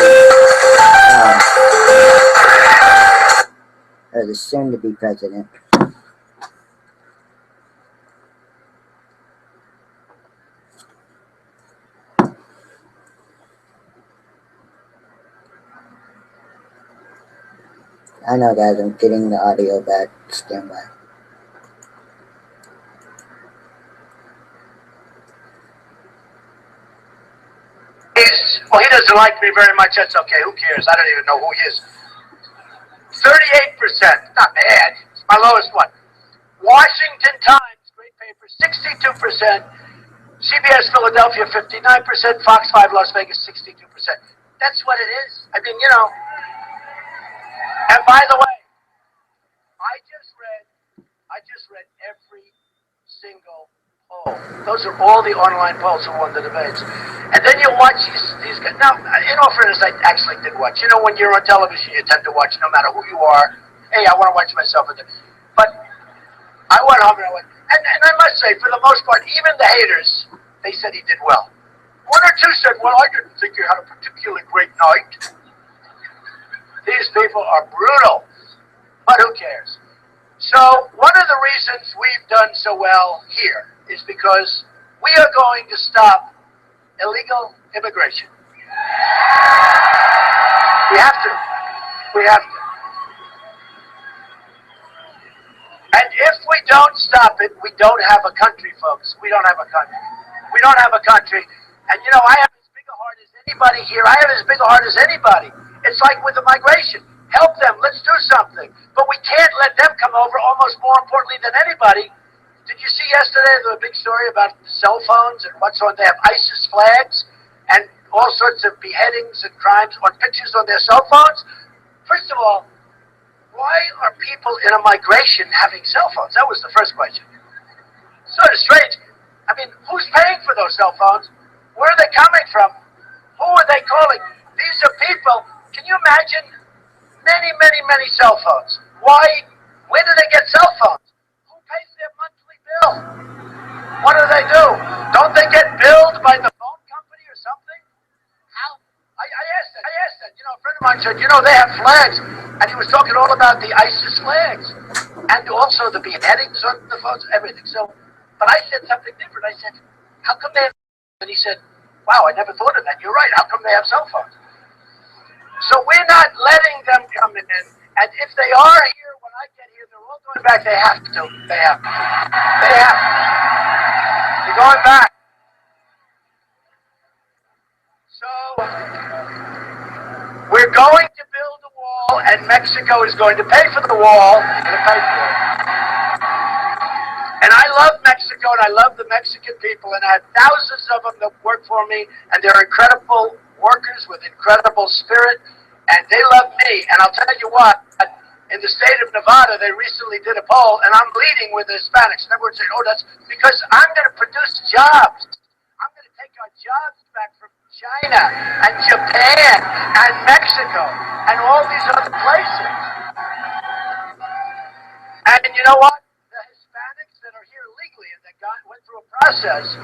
or the soon-to-be president. I know, guys, I'm getting the audio back. Stand by. Well, he doesn't like me very much. That's okay. Who cares? I don't even know who he is. 38%. Not bad. It's my lowest one. Washington Times, great paper, 62%. CBS Philadelphia, 59%. Fox 5 Las Vegas, 62%. That's what it is. I mean, And by the way, I just read every single poll. Those are all the online polls who won the debates. And then you watch these guys. Now, in all fairness, I actually did watch. When you're on television, you tend to watch no matter who you are. Hey, I want to watch myself. But I went home and I went, and I must say, for the most part, even the haters, they said he did well. One or two said, well, I didn't think he had a particularly great night. These people are brutal. But who cares? So one of the reasons we've done so well here is because we are going to stop illegal immigration. We have to. We have to. And if we don't stop it, we don't have a country, folks. We don't have a country. We don't have a country. And I have as big a heart as anybody here. I have as big a heart as anybody. It's like with the migration. Help them. Let's do something. But we can't let them come over, almost more importantly than anybody. Did you see yesterday the big story about cell phones and what's on? They have ISIS flags and all sorts of beheadings and crimes on pictures on their cell phones. First of all, why are people in a migration having cell phones? That was the first question. Sort of strange. I mean, who's paying for those cell phones? Where are they coming from? Who are they calling? These are people. Can you imagine? Many, many, many cell phones. Why? Where do they get cell phones? Who pays their monthly bill? What do? Don't they get billed by the phone company or something? How? I asked that. A friend of mine said, they have flags. And he was talking all about the ISIS flags. And also the beheadings on the phones, everything. So, but I said something different. I said, how come they have? And he said, wow, I never thought of that. You're right. How come they have cell phones? So we're not letting them come in. And if they are here, when I get here, they're all going back. They have to. They have to. They have to. They're going back. So we're going to build a wall, and Mexico is going to pay for the wall. And I love Mexico. Mexico, and I love the Mexican people, and I have thousands of them that work for me, and they're incredible workers with incredible spirit, and they love me. And I'll tell you what, in the state of Nevada, they recently did a poll, and I'm leading with the Hispanics. And everyone's saying, oh, that's because I'm going to produce jobs. I'm going to take our jobs back from China and Japan and Mexico and all these other places. And you know what? The Hispanics that are here legally and that went through a process,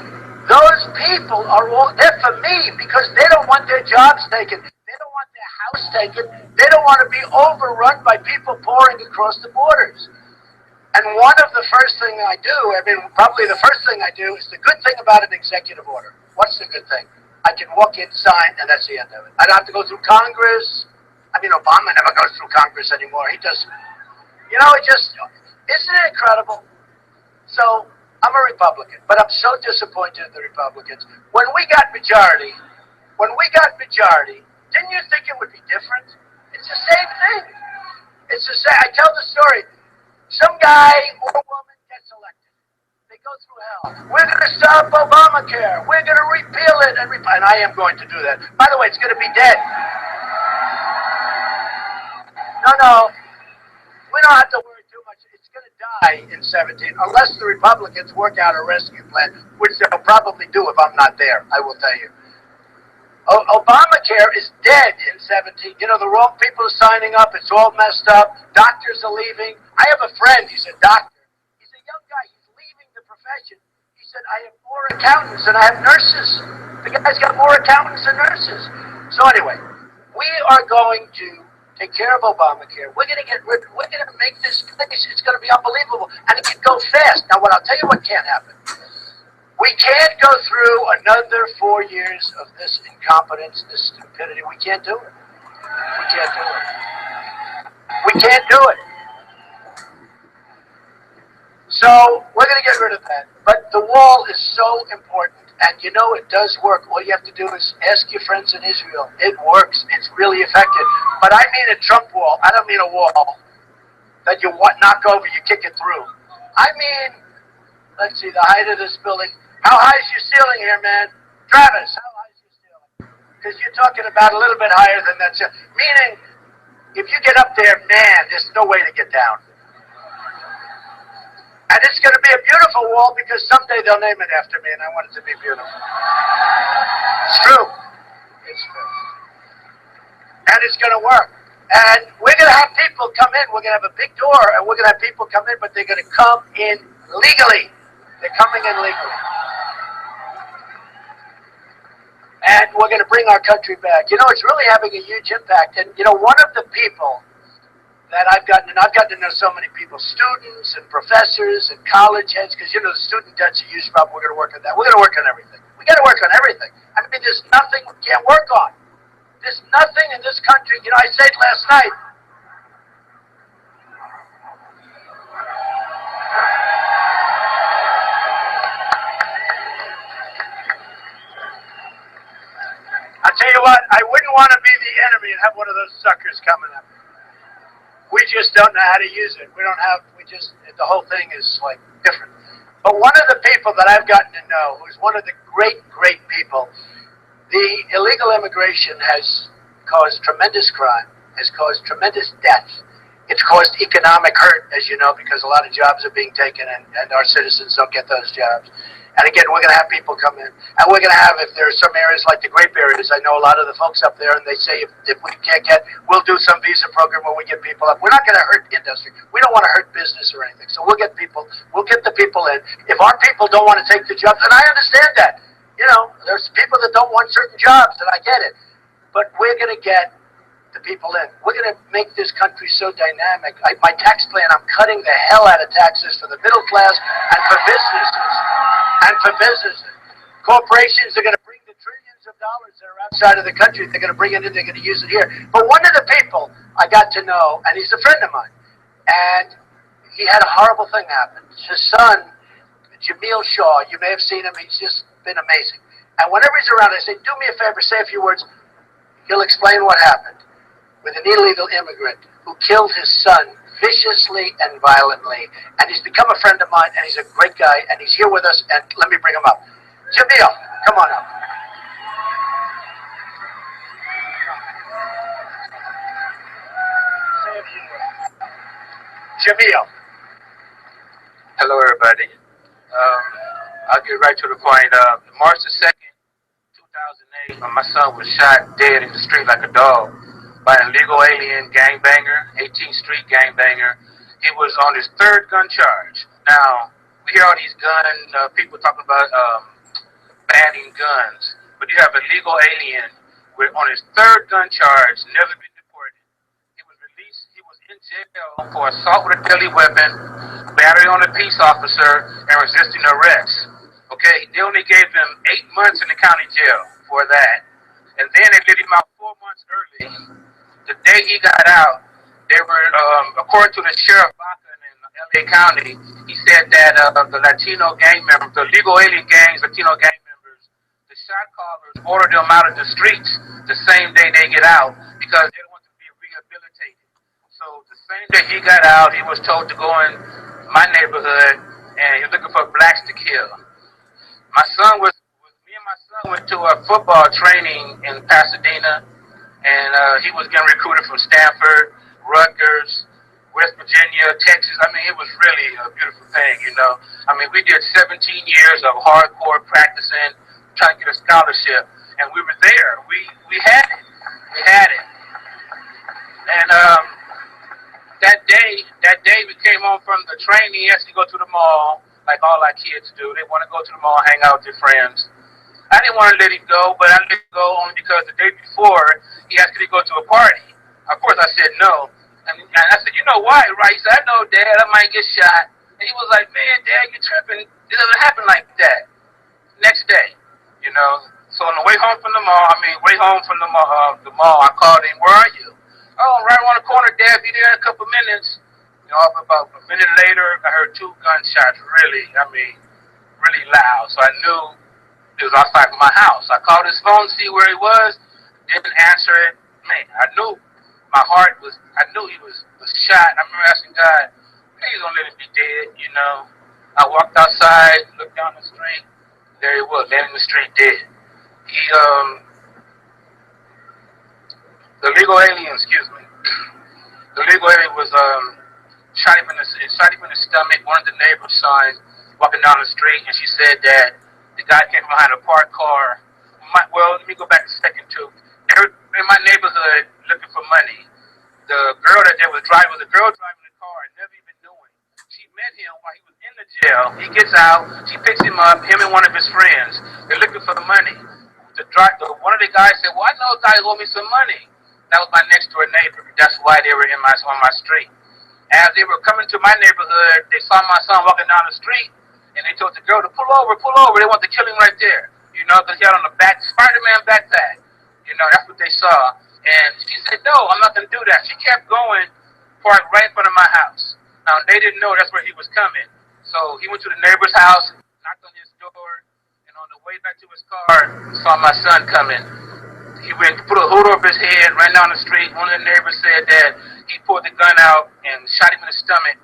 those people are all, they're for me because they don't want their jobs taken. They don't want their house taken. They don't want to be overrun by people pouring across the borders. And one of the first thing I do, probably the first thing I do is the good thing about an executive order. What's the good thing? I can walk in, sign, and that's the end of it. I don't have to go through Congress. Obama never goes through Congress anymore. He just, isn't it incredible? So, I'm a Republican, but I'm so disappointed in the Republicans. When we got majority, didn't you think it would be different? It's the same thing. It's the same. I tell the story. Some guy or woman gets elected. They go through hell. We're going to stop Obamacare. We're going to repeal it. And I am going to do that. By the way, it's going to be dead. No. We don't have to worry too much. It's going to die in 17, unless the Republicans work out a rescue plan, which they'll probably do if I'm not there, I will tell you. Obamacare is dead in 17. The wrong people are signing up. It's all messed up. Doctors are leaving. I have a friend. He's a doctor. He's a young guy. He's leaving the profession. He said, I have more accountants than I have nurses. The guy's got more accountants than nurses. So anyway, we are going to take care of Obamacare. We're going to make this place, it's going to be unbelievable. And it can go fast. Now, I'll tell you what can't happen. We can't go through another 4 years of this incompetence, this stupidity. We can't do it. We can't do it. So we're going to get rid of that. But the wall is so important. And it does work. All you have to do is ask your friends in Israel. It works. It's really effective. But I mean a Trump wall. I don't mean a wall that you knock over, you kick it through. I mean, let's see, the height of this building. How high is your ceiling here, man? Travis, how high is your ceiling? Because you're talking about a little bit higher than that. Meaning, if you get up there, man, there's no way to get down. And it's going to be a beautiful wall because someday they'll name it after me, and I want it to be beautiful. It's true. It's true. And it's going to work. And we're going to have people come in. We're going to have a big door, and we're going to have people come in, but they're going to come in legally. They're coming in legally. And we're going to bring our country back. It's really having a huge impact. And, one of the people that I've gotten to know so many people, students and professors and college heads, because, the student debt's a huge problem. We're going to work on that. We're going to work on everything. We got to work on everything. There's nothing we can't work on. There's nothing in this country. I said last night, I'll tell you what, I wouldn't want to be the enemy and have one of those suckers coming up. We just don't know how to use it. The whole thing is like different. But one of the people that I've gotten to know, who's one of the great, great people, the illegal immigration has caused tremendous crime, has caused tremendous death. It's caused economic hurt, as you know, because a lot of jobs are being taken and our citizens don't get those jobs. And again, we're going to have people come in. And we're going to have, if there are some areas like the grape areas, I know a lot of the folks up there, and they say if we can't we'll do some visa program where we get people up. We're not going to hurt industry. We don't want to hurt business or anything. So we'll get the people in. If our people don't want to take the jobs, and I understand that. There's people that don't want certain jobs, and I get it. But we're going to get the people in. We're going to make this country so dynamic. My tax plan, I'm cutting the hell out of taxes for the middle class and for businesses. Corporations are going to bring the trillions of dollars that are outside of the country. They're going to bring it in. They're going to use it here. But one of the people I got to know, and he's a friend of mine, and he had a horrible thing happen. His son, Jamil Shaw, you may have seen him. He's just been amazing. And whenever he's around, I say, do me a favor, say a few words. He'll explain what happened. with an illegal immigrant who killed his son viciously and violently. And he's become a friend of mine, and he's a great guy, and he's here with us, and let me bring him up. Jamil, come on up. Jamil. Hello, everybody. I'll get right to the point. March the 2nd, 2008, my son was shot dead in the street like a dog by an illegal alien gangbanger, 18th Street gangbanger. He was on his third gun charge. Now, we hear all these people talking about banning guns, but you have a legal alien on his third gun charge, never been deported. He was released. He was in jail for assault with a deadly weapon, battery on a peace officer, and resisting arrest. Okay, they only gave him 8 months in the county jail for that, and then they let him out 4 months early. The day he got out, they were, according to the sheriff in LA County, he said that the Latino gang members, the legal alien gangs, Latino gang members, the shot callers ordered them out of the streets the same day they get out because they don't want to be rehabilitated. So the same day he got out, he was told to go in my neighborhood and he was looking for blacks to kill. Me and my son went to a football training in Pasadena, and he was getting recruited from Stanford, Rutgers, West Virginia, Texas. I mean, it was really a beautiful thing, you know. I mean, we did 17 years of hardcore practicing, trying to get a scholarship, and we were there. We had it. We had it. And that day we came home from the training, he asked to go to the mall, like all our kids do. They want to go to the mall, hang out with their friends. I didn't want to let him go, but I let him go only because the day before, he asked me to go to a party. Of course, I said no. And I said, you know why, right? He said, I know, Dad, I might get shot. And he was like, man, Dad, you're tripping. It doesn't happen like that. Next day, you know. So on the way home from the mall, I called him, where are you? Oh, right around the corner, Dad, be there in a couple minutes. You know, about a minute later, I heard 2 gunshots, really loud. So I knew it was outside of my house. I called his phone to see where he was, didn't answer it. Man, I knew he was shot. I remember asking God, please don't let him be dead, you know. I walked outside, looked down the street, there he was, laying in the street dead. The legal alien was shot him in the stomach. One of the neighbor's sons walking down the street, and she said that the guy came behind a parked car. Let me go back a second too. They were in my neighborhood looking for money. The girl driving the car, and never even knew him. She met him while he was in the jail. He gets out, she picks him up, him and one of his friends. They're looking for the money. One of the guys said, well, I know a guy who owe me some money. That was my next door neighbor. That's why they were on my street. As they were coming to my neighborhood, they saw my son walking down the street, and they told the girl to pull over. They want to kill him right there, you know, because he had on the back Spider-Man backpack. You know, that's what they saw. And she said, no, I'm not going to do that. She kept going, parked right in front of my house. Now, they didn't know that's where he was coming. So he went to the neighbor's house, knocked on his door, and on the way back to his car, saw my son coming. He went to put a hood over his head, ran down the street. One of the neighbors said that he pulled the gun out and shot him in the stomach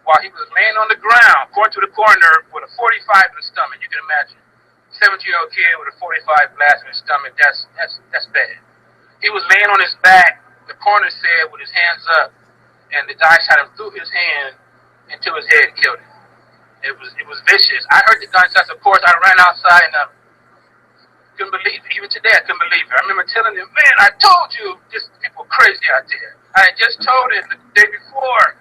while he was laying on the ground, according to the coroner, with a 45 in the stomach. You can imagine. 17-year-old kid with a 45 blast in his stomach. That's bad. He was laying on his back, the coroner said, with his hands up, and the guy shot him through his hand into his head and killed him. It was vicious. I heard the gunshots, of course. I ran outside and couldn't believe it. Even today, I couldn't believe it. I remember telling him, man, I told you, just people crazy out there. I had just told him the day before.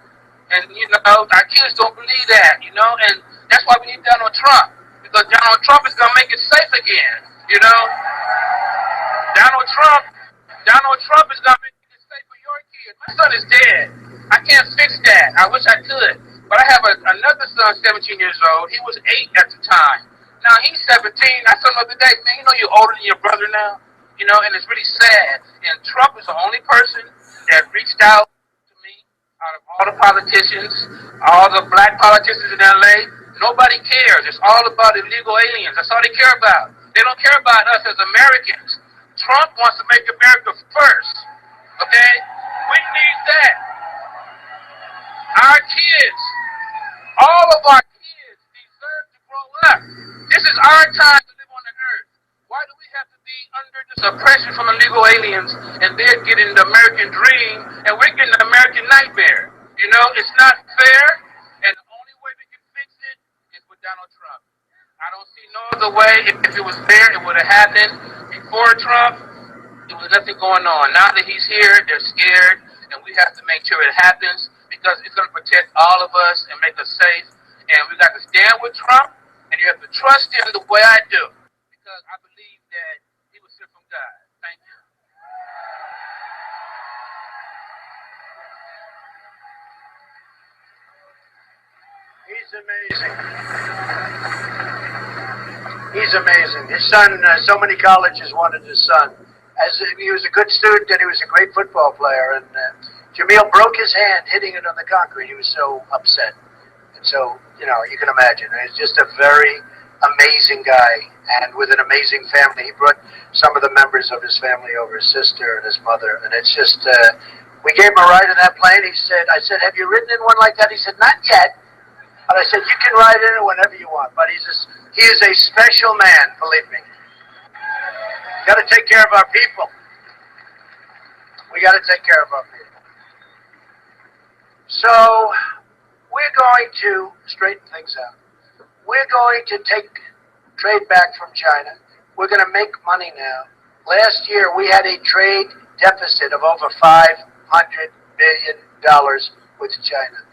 And, you know, our kids don't believe that, you know. And that's why we need Donald Trump. Because Donald Trump is going to make it safe again, you know. Donald Trump is going to make it safe for your kids. My son is dead. I can't fix that. I wish I could. But I have another son, 17 years old. He was 8 at the time. Now he's 17. I told him the other day, man, you know you're older than your brother now. You know, and it's really sad. And Trump is the only person that reached out to me out of all the politicians, all the black politicians in LA. Nobody cares. It's all about illegal aliens. That's all they care about. They don't care about us as Americans. Trump wants to make America first. Okay? We need that. Our kids, all of our kids deserve to grow up. This is our time to live on the earth. Why do we have to be under this oppression from illegal aliens and they're getting the American dream and we're getting the American nightmare? You know, it's not fair, and the only way we can fix it is with Donald Trump. I don't see no other way. If it was fair, it would have happened before Trump. There was nothing going on. Now that he's here, they're scared, and we have to make sure it happens because it's going to protect all of us and make us safe. And we got to stand with Trump, and you have to trust him the way I do because I believe that he was sent from God. Thank you. He's amazing. He's amazing. His son, so many colleges wanted his son. He was a good student and he was a great football player. And Jamil broke his hand hitting it on the concrete. He was so upset. And so, you can imagine. He's just a very amazing guy and with an amazing family. He brought some of the members of his family over, his sister and his mother. And it's just, we gave him a ride in that plane. I said, have you ridden in one like that? He said, not yet. But I said, you can ride in it whenever you want. But he is a special man, believe me. Got to take care of our people. We got to take care of our people. So we're going to straighten things out. We're going to take trade back from China. We're going to make money now. Last year we had a trade deficit of over $500 billion with China.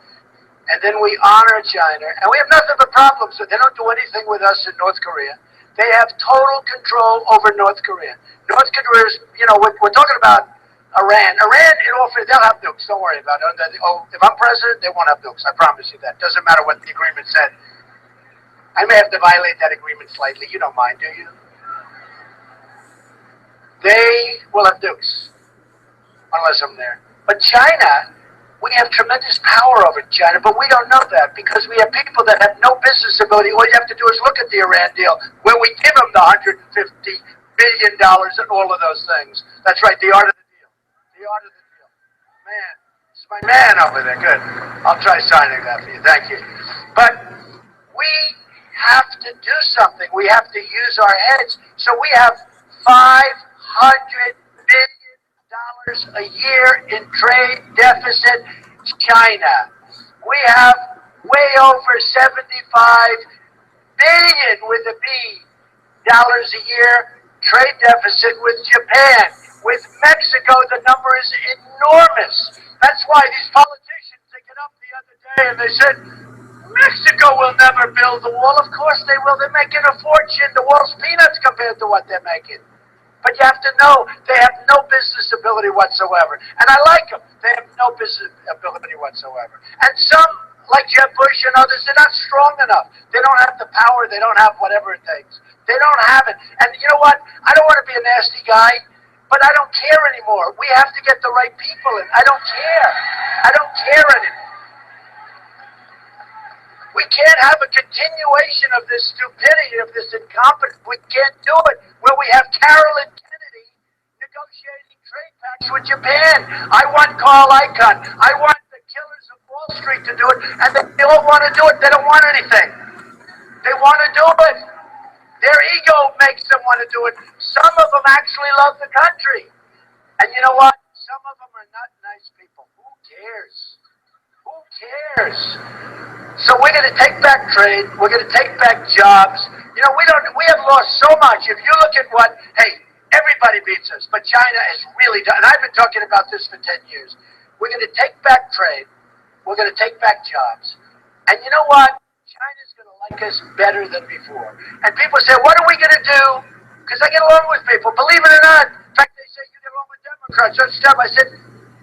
And then we honor China, and we have nothing but problems. They don't do anything with us in North Korea. They have total control over North Korea. North Korea is, we're talking about Iran. Iran, they'll have nukes. Don't worry about it. If I'm president, they won't have nukes. I promise you that. Doesn't matter what the agreement said. I may have to violate that agreement slightly. You don't mind, do you? They will have nukes, unless I'm there. But China, we have tremendous power over China, but we don't know that because we have people that have no business ability. All you have to do is look at the Iran deal, where we give them the $150 billion and all of those things. That's right, the art of the deal. The art of the deal. Man, it's my man over there. Good. I'll try signing that for you. Thank you. But we have to do something. We have to use our heads. So we have $500 billion a year in trade deficit. China. We have way over 75 billion with a B dollars a year trade deficit with Japan. With Mexico, the number is enormous. That's why these politicians, they get up the other day and they said, Mexico will never build the wall. Of course they will. They're making a fortune. The wall's peanuts compared to what they're making. But you have to know they have no business ability whatsoever. And I like them. They have no business ability whatsoever. And some, like Jeb Bush and others, they're not strong enough. They don't have the power. They don't have whatever it takes. They don't have it. And you know what? I don't want to be a nasty guy, but I don't care anymore. We have to get the right people in. I don't care. I don't care anymore. We can't have a continuation of this stupidity, of this incompetence. We can't do it where we have Carolyn Kennedy negotiating trade pacts with Japan. I want Carl Icahn. I want the killers of Wall Street to do it, and they all want to do it. They don't want anything. They want to do it. Their ego makes them want to do it. Some of them actually love the country. And you know what? Some of them are not nice people. Who cares? Who cares? So we're going to take back trade. We're going to take back jobs. We have lost so much. If you look at everybody beats us, but China has really done, and I've been talking about this for 10 years. We're going to take back trade. We're going to take back jobs. And you know what? China's going to like us better than before. And people say, what are we going to do? Because I get along with people. Believe it or not. In fact, they say you get along with Democrats. I said,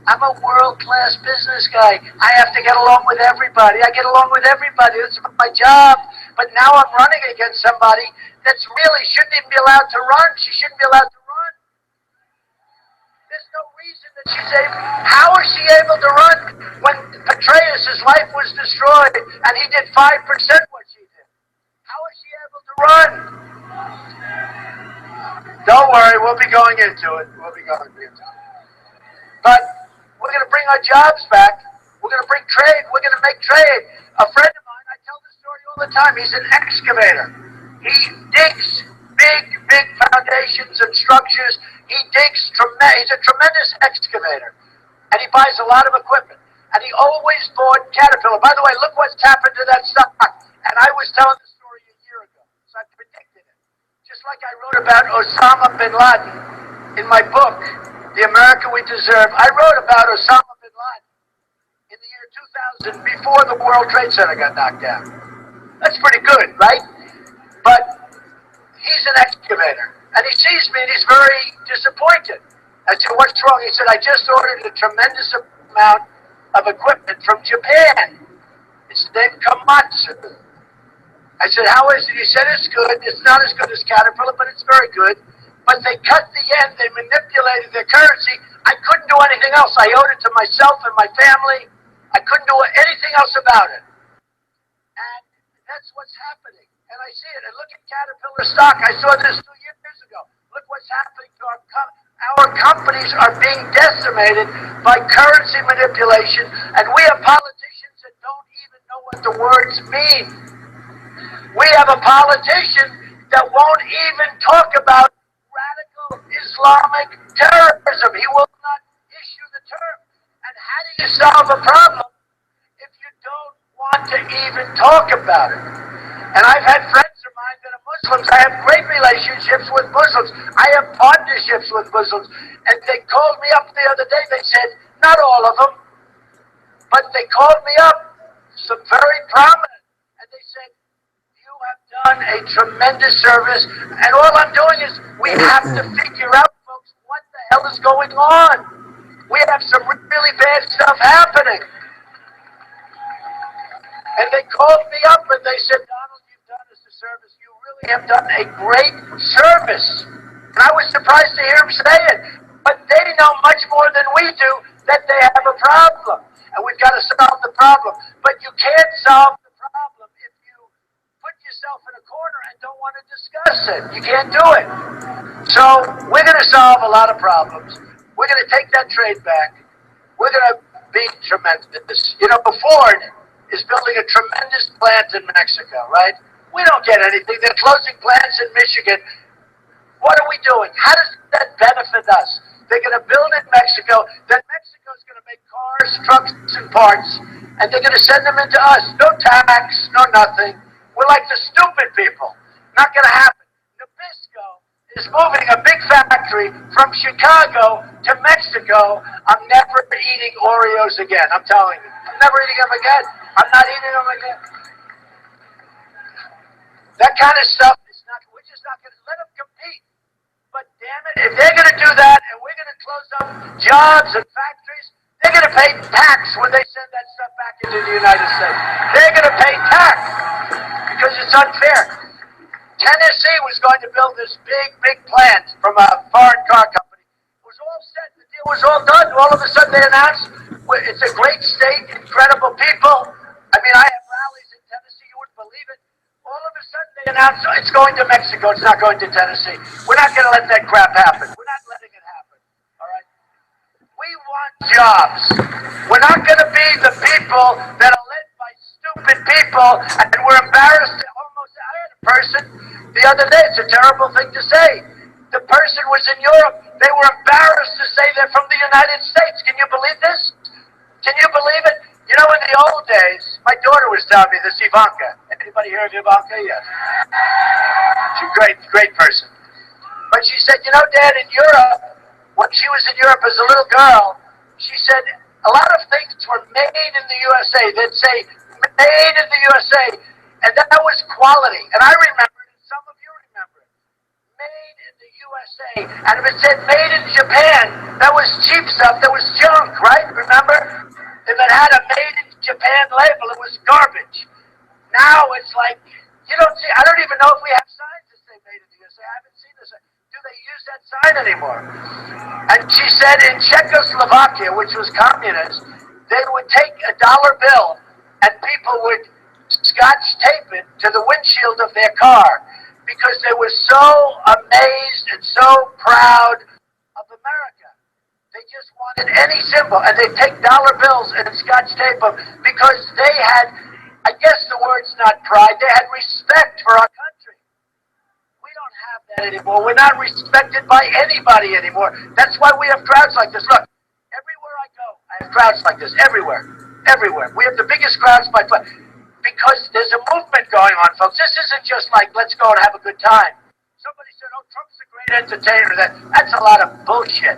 I'm a world-class business guy. I have to get along with everybody. I get along with everybody. That's my job. But now I'm running against somebody that's really shouldn't even be allowed to run. She shouldn't be allowed to run. There's no reason that she's able. How is she able to run when Petraeus' life was destroyed and he did 5% what she did? How is she able to run? Don't worry, we'll be going into it. We'll be going into it. But we're going to bring our jobs back. We're going to bring trade. We're going to make trade. A friend of mine, I tell this story all the time. He's an excavator. He digs big foundations and structures. He digs he's a tremendous excavator. And he buys a lot of equipment. And he always bought Caterpillar. By the way, look what's happened to that stock. And I was telling the story a year ago, so I predicted it. Just like I wrote about Osama bin Laden in my book, The America We Deserve. I wrote about Osama bin Laden in the year 2000 before the World Trade Center got knocked down. That's pretty good, right? But he's an excavator. And he sees me and he's very disappointed. I said, what's wrong? He said, I just ordered a tremendous amount of equipment from Japan. It's named Komatsu. I said, how is it? He said, it's good. It's not as good as Caterpillar, but it's very good. But they cut the yen. They manipulated their currency. I couldn't do anything else. I owed it to myself and my family. I couldn't do anything else about it. And that's what's happening. And I see it. And look at Caterpillar stock. I saw this 2 years ago. Look what's happening to our companies are being decimated by currency manipulation, and we have politicians that don't even know what the words mean. We have a politician that won't even talk about radical Islamic terrorism. He will not issue the term. And how do you solve a problem if you don't want to even talk about it? And I've had friends of mine that are Muslims. I have great relationships with Muslims. I have partnerships with Muslims. And they called me up the other day. They said, not all of them, but they called me up, some very prominent. And they said, you have done a tremendous service. And all I'm doing is we have to figure out, folks, what the hell is going on. We have some really bad stuff happening. And they called me up and they said, Donald, you've done us a service. You really have done a great service. And I was surprised to hear him say it. But they know much more than we do that they have a problem. And we've got to solve the problem. But you can't solve the problem if you put yourself in a corner and don't want to discuss it. You can't do it. So we're going to solve a lot of problems. We're going to take that trade back. We're going to be tremendous. You know, Ford is building a tremendous plant in Mexico, right? We don't get anything. They're closing plants in Michigan. What are we doing? How does that benefit us? They're going to build in Mexico. Then Mexico's going to make cars, trucks, and parts, and they're going to send them into us. No tax, no nothing. We're like the stupid people. Not going to happen. Nabisco is moving a big factory from Chicago to Mexico. I'm never eating Oreos again. I'm telling you. I'm never eating them again. I'm not eating them again. That kind of stuff is not, we're just not going to let them compete. But damn it, if they're going to do that and we're going to close up jobs and factories, they're going to pay tax when they send that stuff back into the United States. They're going to pay tax because it's unfair. Tennessee was going to build this big plant from a foreign car company. It was all set. The deal was all done. All of a sudden they announced, it's a great state, incredible people. I mean, I have rallies in Tennessee. You wouldn't believe it. All of a sudden they announced it's going to Mexico. It's not going to Tennessee. We're not going to let that crap happen. We're not letting it happen. All right? We want jobs. We're not going to be the people that are led by stupid people, and we're embarrassed. Almost, I had a person the other day. It's a terrible thing to say. The person was in Europe. They were embarrassed to say they're from the United States. Can you believe this? Can you believe it? You know, in the old days, my daughter was telling me this, Ivanka. Anybody hear of Ivanka? Yes. She's a great person. But she said, you know, Dad, in Europe, when she was in Europe as a little girl, she said a lot of things were made in the USA. They'd say, made in the USA. And that was quality. And I remember it, and some of you remember it. Made in the USA. And if it said made in Japan, that was cheap stuff. That was junk, right? Remember? If it had a made in Japan label, it was garbage. Now it's like, you don't see, I don't even know if we have signs that say made in the USA. I haven't seen this. Do they use that sign anymore? And she said in Czechoslovakia, which was communist, they would take a dollar bill and people would scotch tape it to the windshield of their car because they were so amazed and so proud of America. They just wanted any symbol, and they take dollar bills and scotch tape them because they had, I guess the word's not pride, they had respect for our country. We don't have that anymore. We're not respected by anybody anymore. That's why we have crowds like this. Look, everywhere I go, I have crowds like this. Everywhere. Everywhere. We have the biggest crowds by far. Because there's a movement going on, folks. This isn't just like, let's go and have a good time. Somebody said, oh, Trump's a great entertainer. That's a lot of bullshit.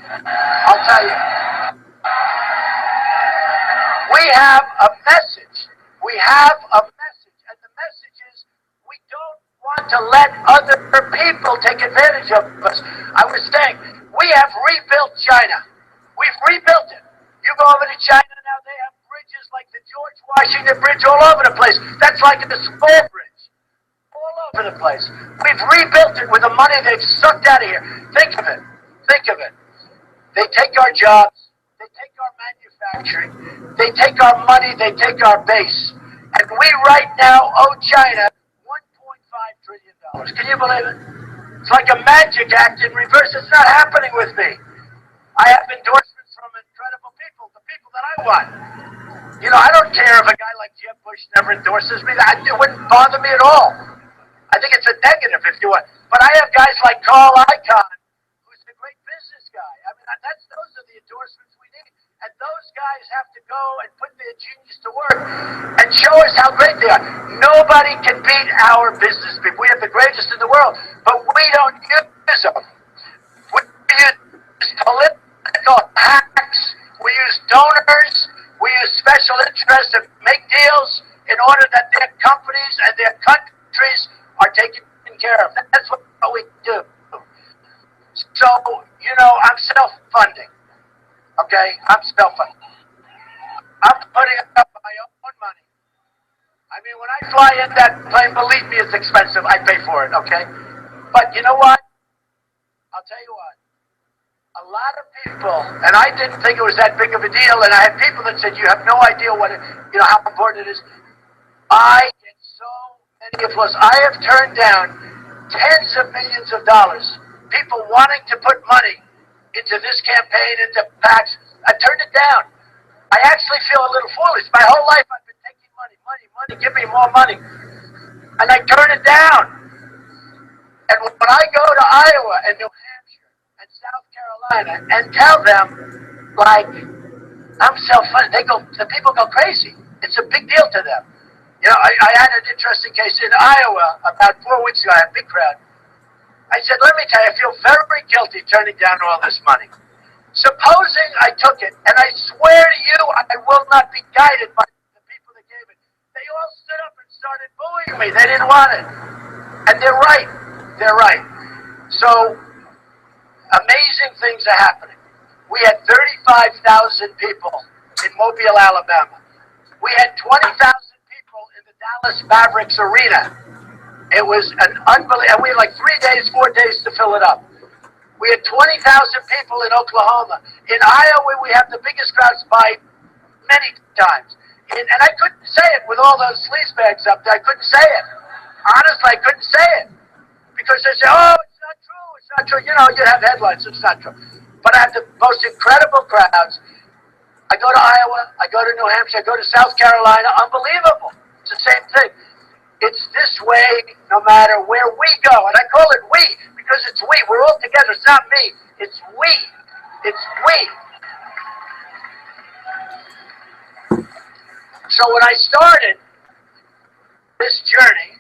I'll tell you. We have a message. We have a message. And the message is we don't want to let other people take advantage of us. I was saying, we have rebuilt China. We've rebuilt it. You go over to China now, they have bridges like the George Washington Bridge all over the place. That's like a small bridge. All over the place. We've rebuilt it with the money they've sucked out of here. Think of it. Think of it. They take our jobs. They take our manufacturing. They take our money. They take our base. And we right now owe China $1.5 trillion. Can you believe it? It's like a magic act in reverse. It's not happening with me. I have endorsements from incredible people, the people that I want. You know, I don't care if a guy like Jeb Bush never endorses me. It wouldn't bother me at all. I think it's a negative if you want. But I have guys like Carl Icahn, who's a great business guy. I mean, those are the endorsements we need. And those guys have to go and put their genius to work and show us how great they are. Nobody can beat our business people. We have the greatest in the world, but we don't use them. We use political hacks. We use donors. We use special interests to make deals in order that their companies and their countries are taken care of. That's what we do. So, you know, I'm self-funding. Okay? I'm self-funding. I'm putting up my own money. I mean, when I fly in that plane, believe me, it's expensive. I pay for it, okay? But you know what? I'll tell you what. A lot of people, and I didn't think it was that big of a deal, and I had people that said, you have no idea what it, you know, how important it is. I get so many applause. I have turned down tens of millions of dollars. People wanting to put money into this campaign, into PACs. I turned it down. I actually feel a little foolish. My whole life I've been taking money, give me more money. And I turn it down. And when I go to Iowa and New Hampshire and South Carolina and tell them, like, I'm self-funded, the people go crazy. It's a big deal to them. You know, I had an interesting case in Iowa about 4 weeks ago. I had a big crowd. I said, let me tell you, I feel very guilty turning down all this money. Supposing I took it, and I swear to you, I will not be guided by the people that gave it. They all stood up and started bullying me. They didn't want it. And they're right. They're right. So, amazing things are happening. We had 35,000 people in Mobile, Alabama. We had 20,000 people in the Dallas Mavericks arena. It was an unbelievable, and we had like 3 days, 4 days to fill it up. We had 20,000 people in Oklahoma. In Iowa, we have the biggest crowds by many times. And I couldn't say it with all those sleazebags up there. I couldn't say it. Honestly, I couldn't say it. Because they say, oh, it's not true, it's not true. You know, you have headlines, it's not true. But I have the most incredible crowds. I go to Iowa, I go to New Hampshire, I go to South Carolina. Unbelievable. It's the same thing. It's this way no matter where we go. And I call it we because it's we. We're all together. It's not me. It's we. It's we. So when I started this journey,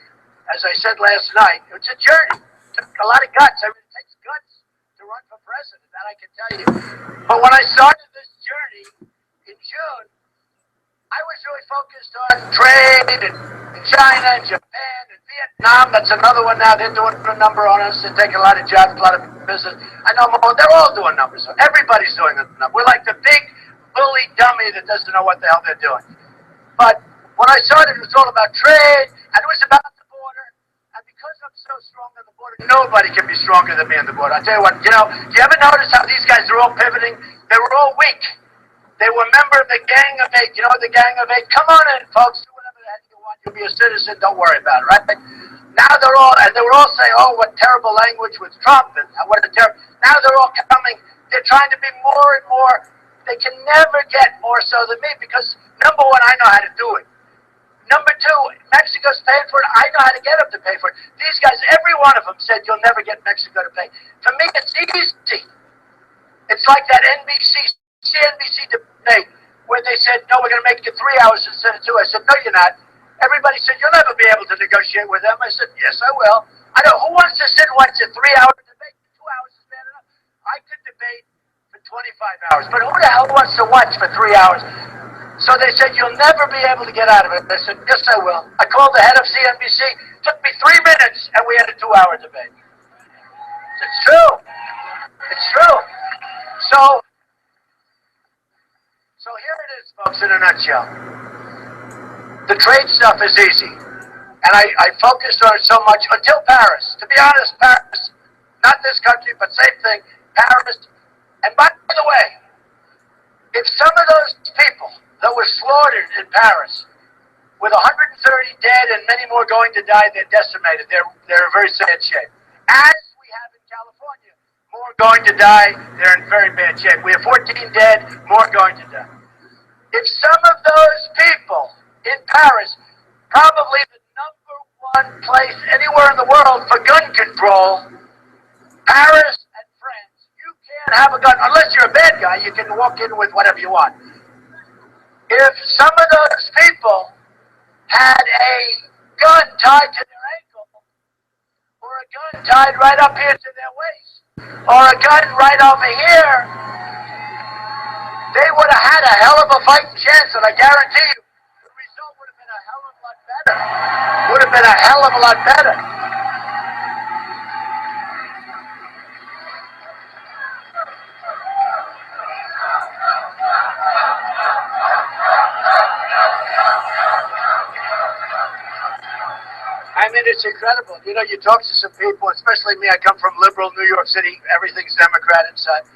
as I said last night, it's a journey. It took a lot of guts. I mean, it takes guts to run for president, that I can tell you. But when I started this journey in June, I was really focused on trade and China and Japan and Vietnam. That's another one now. They're doing a number on us. They're taking a lot of jobs, a lot of business. I know they're all doing numbers. Everybody's doing a number. We're like the big bully dummy that doesn't know what the hell they're doing. But when I started, it was all about trade, and it was about the border. And because I'm so strong on the border, nobody can be stronger than me on the border. I'll tell you what, you know, do you ever notice how these guys are all pivoting? They were all weak. They were a member of the Gang of Eight. You know the Gang of Eight? Come on in, folks. Do whatever the heck you want. You'll be a citizen. Don't worry about it, right? Now they're all, and they were all saying, oh, what terrible language with Trump, and what a terrible. Now they're all coming They're trying to be more and more. They can never get more so than me because, number one, I know how to do it. Number two, Mexico's paying for it. I know how to get them to pay for it. These guys, every one of them said you'll never get Mexico to pay. For me, it's easy. It's like that CNBC debate where they said, no, we're going to make it 3 hours instead of 2. I said, no, you're not. Everybody said, you'll never be able to negotiate with them. I said, yes, I will. I know, who wants to sit and watch a 3-hour debate? 2 hours is bad enough. I could debate for 25 hours, but who the hell wants to watch for 3 hours? So they said, you'll never be able to get out of it. I said, yes, I will. I called the head of CNBC. It took me 3 minutes, and we had a 2-hour debate. It's true. It's true. So here it is, folks, in a nutshell. The trade stuff is easy. And I focused on it so much until Paris. To be honest, Paris, not this country, but same thing, Paris. And by the way, if some of those people that were slaughtered in Paris, with 130 dead and many more going to die, they're decimated. They're in very sad shape. As we have in California, more going to die, they're in very bad shape. We have 14 dead, more going to die. If some of those people in Paris, probably the number one place anywhere in the world for gun control, Paris and France, you can't have a gun, unless you're a bad guy, you can walk in with whatever you want. If some of those people had a gun tied to their ankle, or a gun tied right up here to their waist, or a gun right over here, they would have had a hell of a fighting chance, and I guarantee you, the result would have been a hell of a lot better. Would have been a hell of a lot better. I mean, it's incredible. You know, you talk to some people, especially me, I come from liberal New York City, everything's Democrat inside,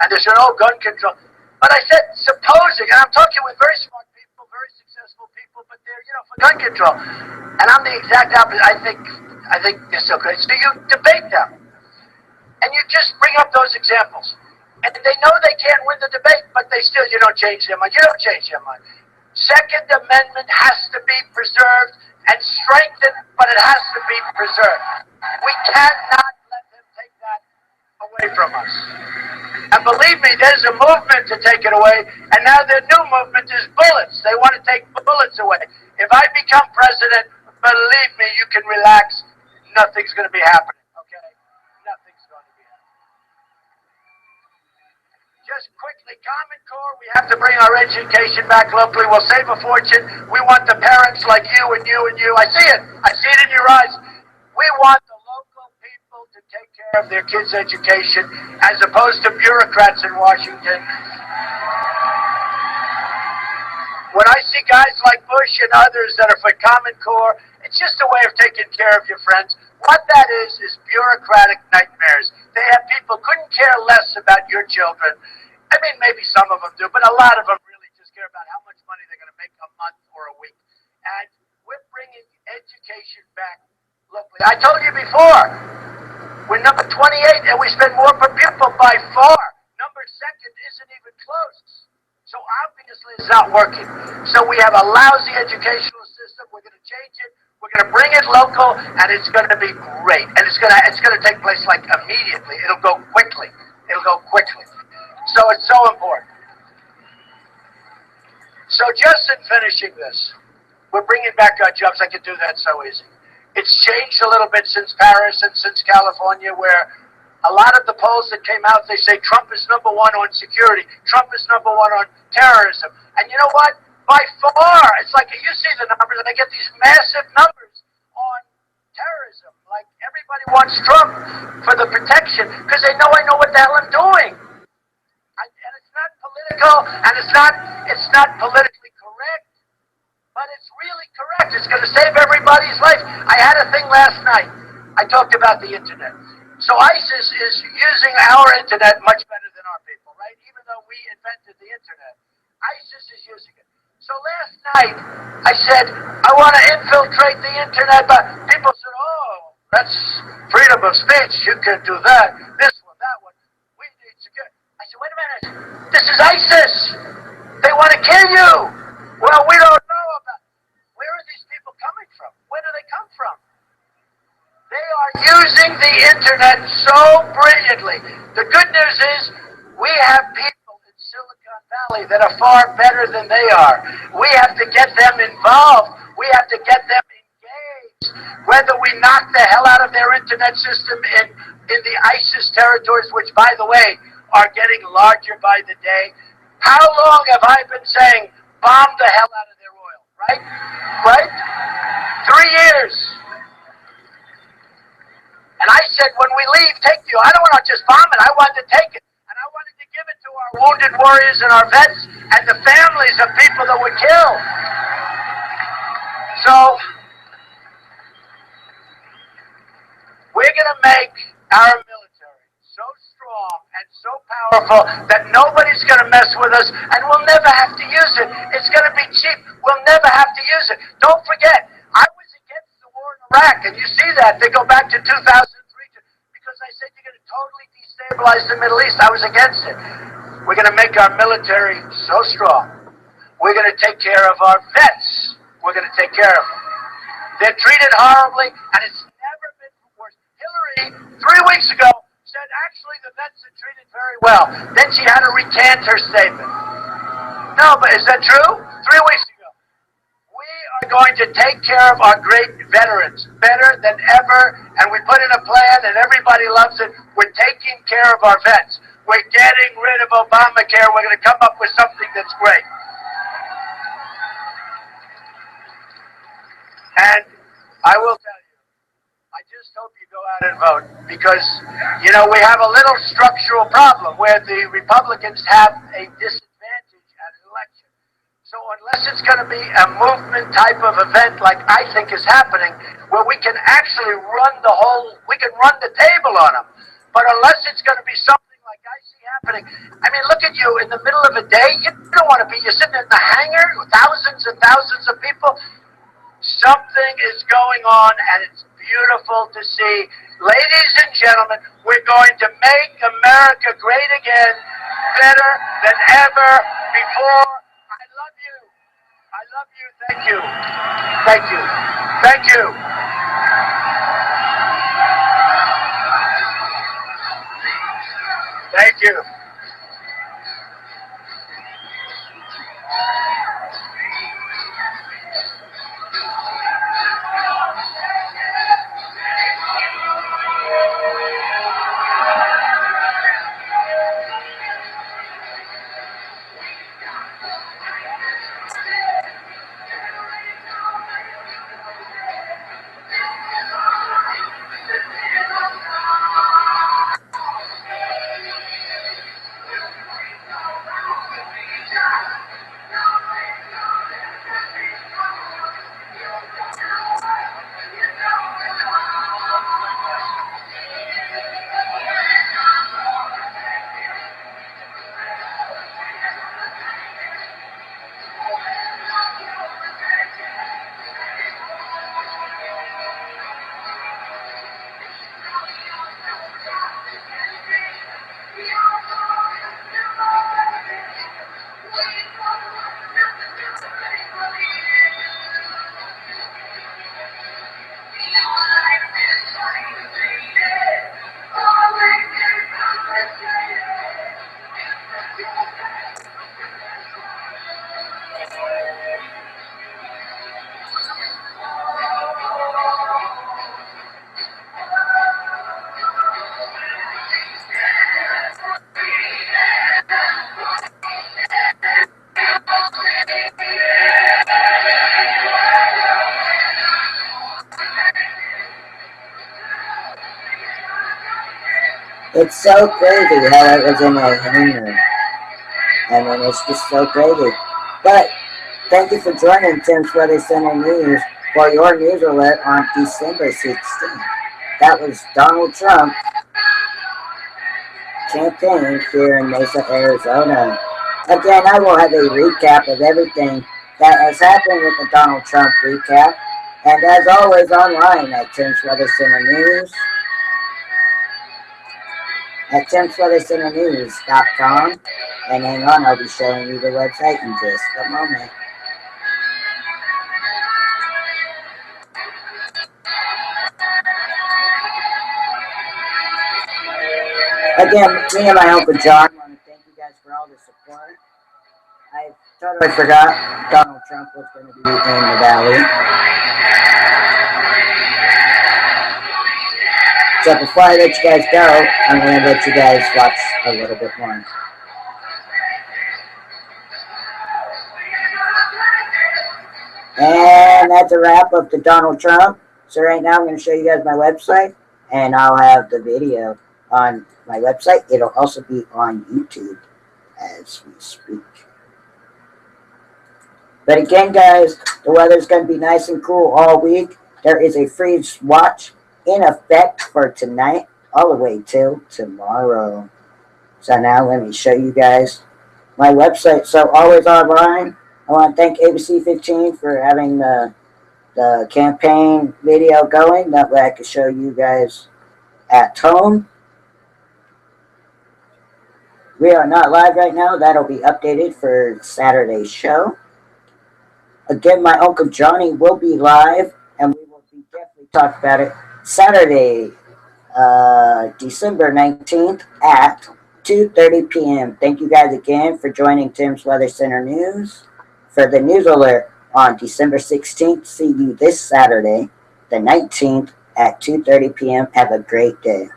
and they said, oh, gun control. But I said, supposing, and I'm talking with very smart people, very successful people, but they're, you know, for gun control. And I'm the exact opposite. I think they're so good. So you debate them. And you just bring up those examples. And they know they can't win the debate, but you don't change their mind. You don't change their mind. Second Amendment has to be preserved and strengthened, but it has to be preserved. We cannot let them take that away from us. And believe me, there's a movement to take it away, and now their new movement is bullets. They want to take bullets away. If I become president, believe me, you can relax. Nothing's going to be happening, okay? Nothing's going to be happening. Just quickly, Common Core, we have to bring our education back locally. We'll save a fortune. We want the parents like you and you and you. I see it. I see it in your eyes. We want the local people to take care of their kids' education as opposed to bureaucrats in Washington. When I see guys like Bush and others that are for Common Core, it's just a way of taking care of your friends. What that is bureaucratic nightmares. They have people couldn't care less about your children. I mean, maybe some of them do, but a lot of them really just care about how much money they're going to make a month or a week. And we're bringing education back locally. I told you before, we're number 28 and we spend more per pupil by far. Number second isn't even close. So obviously it's not working. So we have a lousy educational system. We're going to change it. We're going to bring it local, and it's going to be great. And it's going to take place like immediately. It'll go quickly. It'll go quickly. So it's so important. So just in finishing this, we're bringing back our jobs. I could do that so easy. It's changed a little bit since Paris and since California, where a lot of the polls that came out, they say Trump is number one on security. Trump is number one on terrorism. And you know what? By far, it's like you see the numbers, and they get these massive numbers on terrorism. Like everybody wants Trump for the protection because they know I know what the hell I'm doing. And it's not political, and it's not politically correct, but it's really correct. It's going to save everybody's life. I had a thing last night. I talked about the internet. So ISIS is using our internet much better than our people, right? Even though we invented the internet, ISIS is using it. So last night, I said, I want to infiltrate the internet, but people said, oh, that's freedom of speech. You can do that. This one, that one. We need security. I This is ISIS. They want to kill you. Well, we don't know about. Where are these people coming from? Where do they come from? They are using the internet so brilliantly. The good news is we have people in Silicon Valley that are far better than they are. We have to get them involved. We have to get them engaged. Whether we knock the hell out of their internet system in the ISIS territories, which, by the way, are getting larger by the day. How long have I been saying, bomb the hell out of their oil, right? Right? 3 years. And I said, when we leave, take you. I don't want to just bomb it. I wanted to take it. And I wanted to give it to our wounded warriors and our vets and the families of people that were killed. So, we're going to make our military so strong and so powerful that nobody's going to mess with us, and we'll never have to use it. It's going to be cheap. We'll never have to use it. Don't forget, I was against the war in Iraq, and you see that. They go back to 2003 because I said you're going to totally destabilize the Middle East. I was against it. We're going to make our military so strong. We're going to take care of our vets. We're going to take care of them. They're treated horribly, and it's never been worse. Hillary, 3 weeks ago, said actually the vets are treated very well. Then she had to recant her statement. No, but is that true? 3 weeks ago. We are going to take care of our great veterans better than ever, and we put in a plan, and everybody loves it. We're taking care of our vets. We're getting rid of Obamacare. We're going to come up with something that's great. And I will tell you, I just hope you go out and vote because, you know, we have a little structural problem where the Republicans have a disadvantage at an election. So unless it's going to be a movement type of event like I think is happening, where we can actually run the table on them. But unless it's going to be something like I see happening, I mean, look at you in the middle of a day. You don't want to be, you're sitting in the hangar with thousands and thousands of people. Something is going on, and it's beautiful to see. Ladies and gentlemen, we're going to make America great again, better than ever before. I love you. I love you. Thank you. Thank you. Thank you. Thank you. It's so crazy how it was in a hangar. I mean, it's just so crazy. But thank you for joining Tim's Weather Center News for your news alert on December 16th. That was Donald Trump campaign here in Mesa, Arizona. Again, I will have a recap of everything that has happened with the Donald Trump recap. And as always, online at Tim's Weather Center News. at timsweathercenternews.com. And hang on, I'll be showing you the website in just a moment. Again, me and my Uncle John want to thank you guys for all the support. I totally forgot Donald Trump was going to be in the valley. So before I let you guys go, I'm going to let you guys watch a little bit more. And that's a wrap of the Donald Trump. So right now I'm going to show you guys my website, and I'll have the video on my website. It'll also be on YouTube as we speak. But again, guys, the weather's going to be nice and cool all week. There is a freeze watch in effect for tonight all the way till tomorrow. So now let me show you guys my website. So always online. I want to thank ABC 15 for having the campaign video going. That way I can show you guys at home. We are not live right now. That'll be updated for Saturday's show. Again, my Uncle Johnny will be live, and we will be definitely talking about it Saturday, December 19th at 2:30 p.m. Thank you guys again for joining Tim's Weather Center News. For the news alert on December 16th, see you this Saturday, the 19th at 2:30 p.m. Have a great day.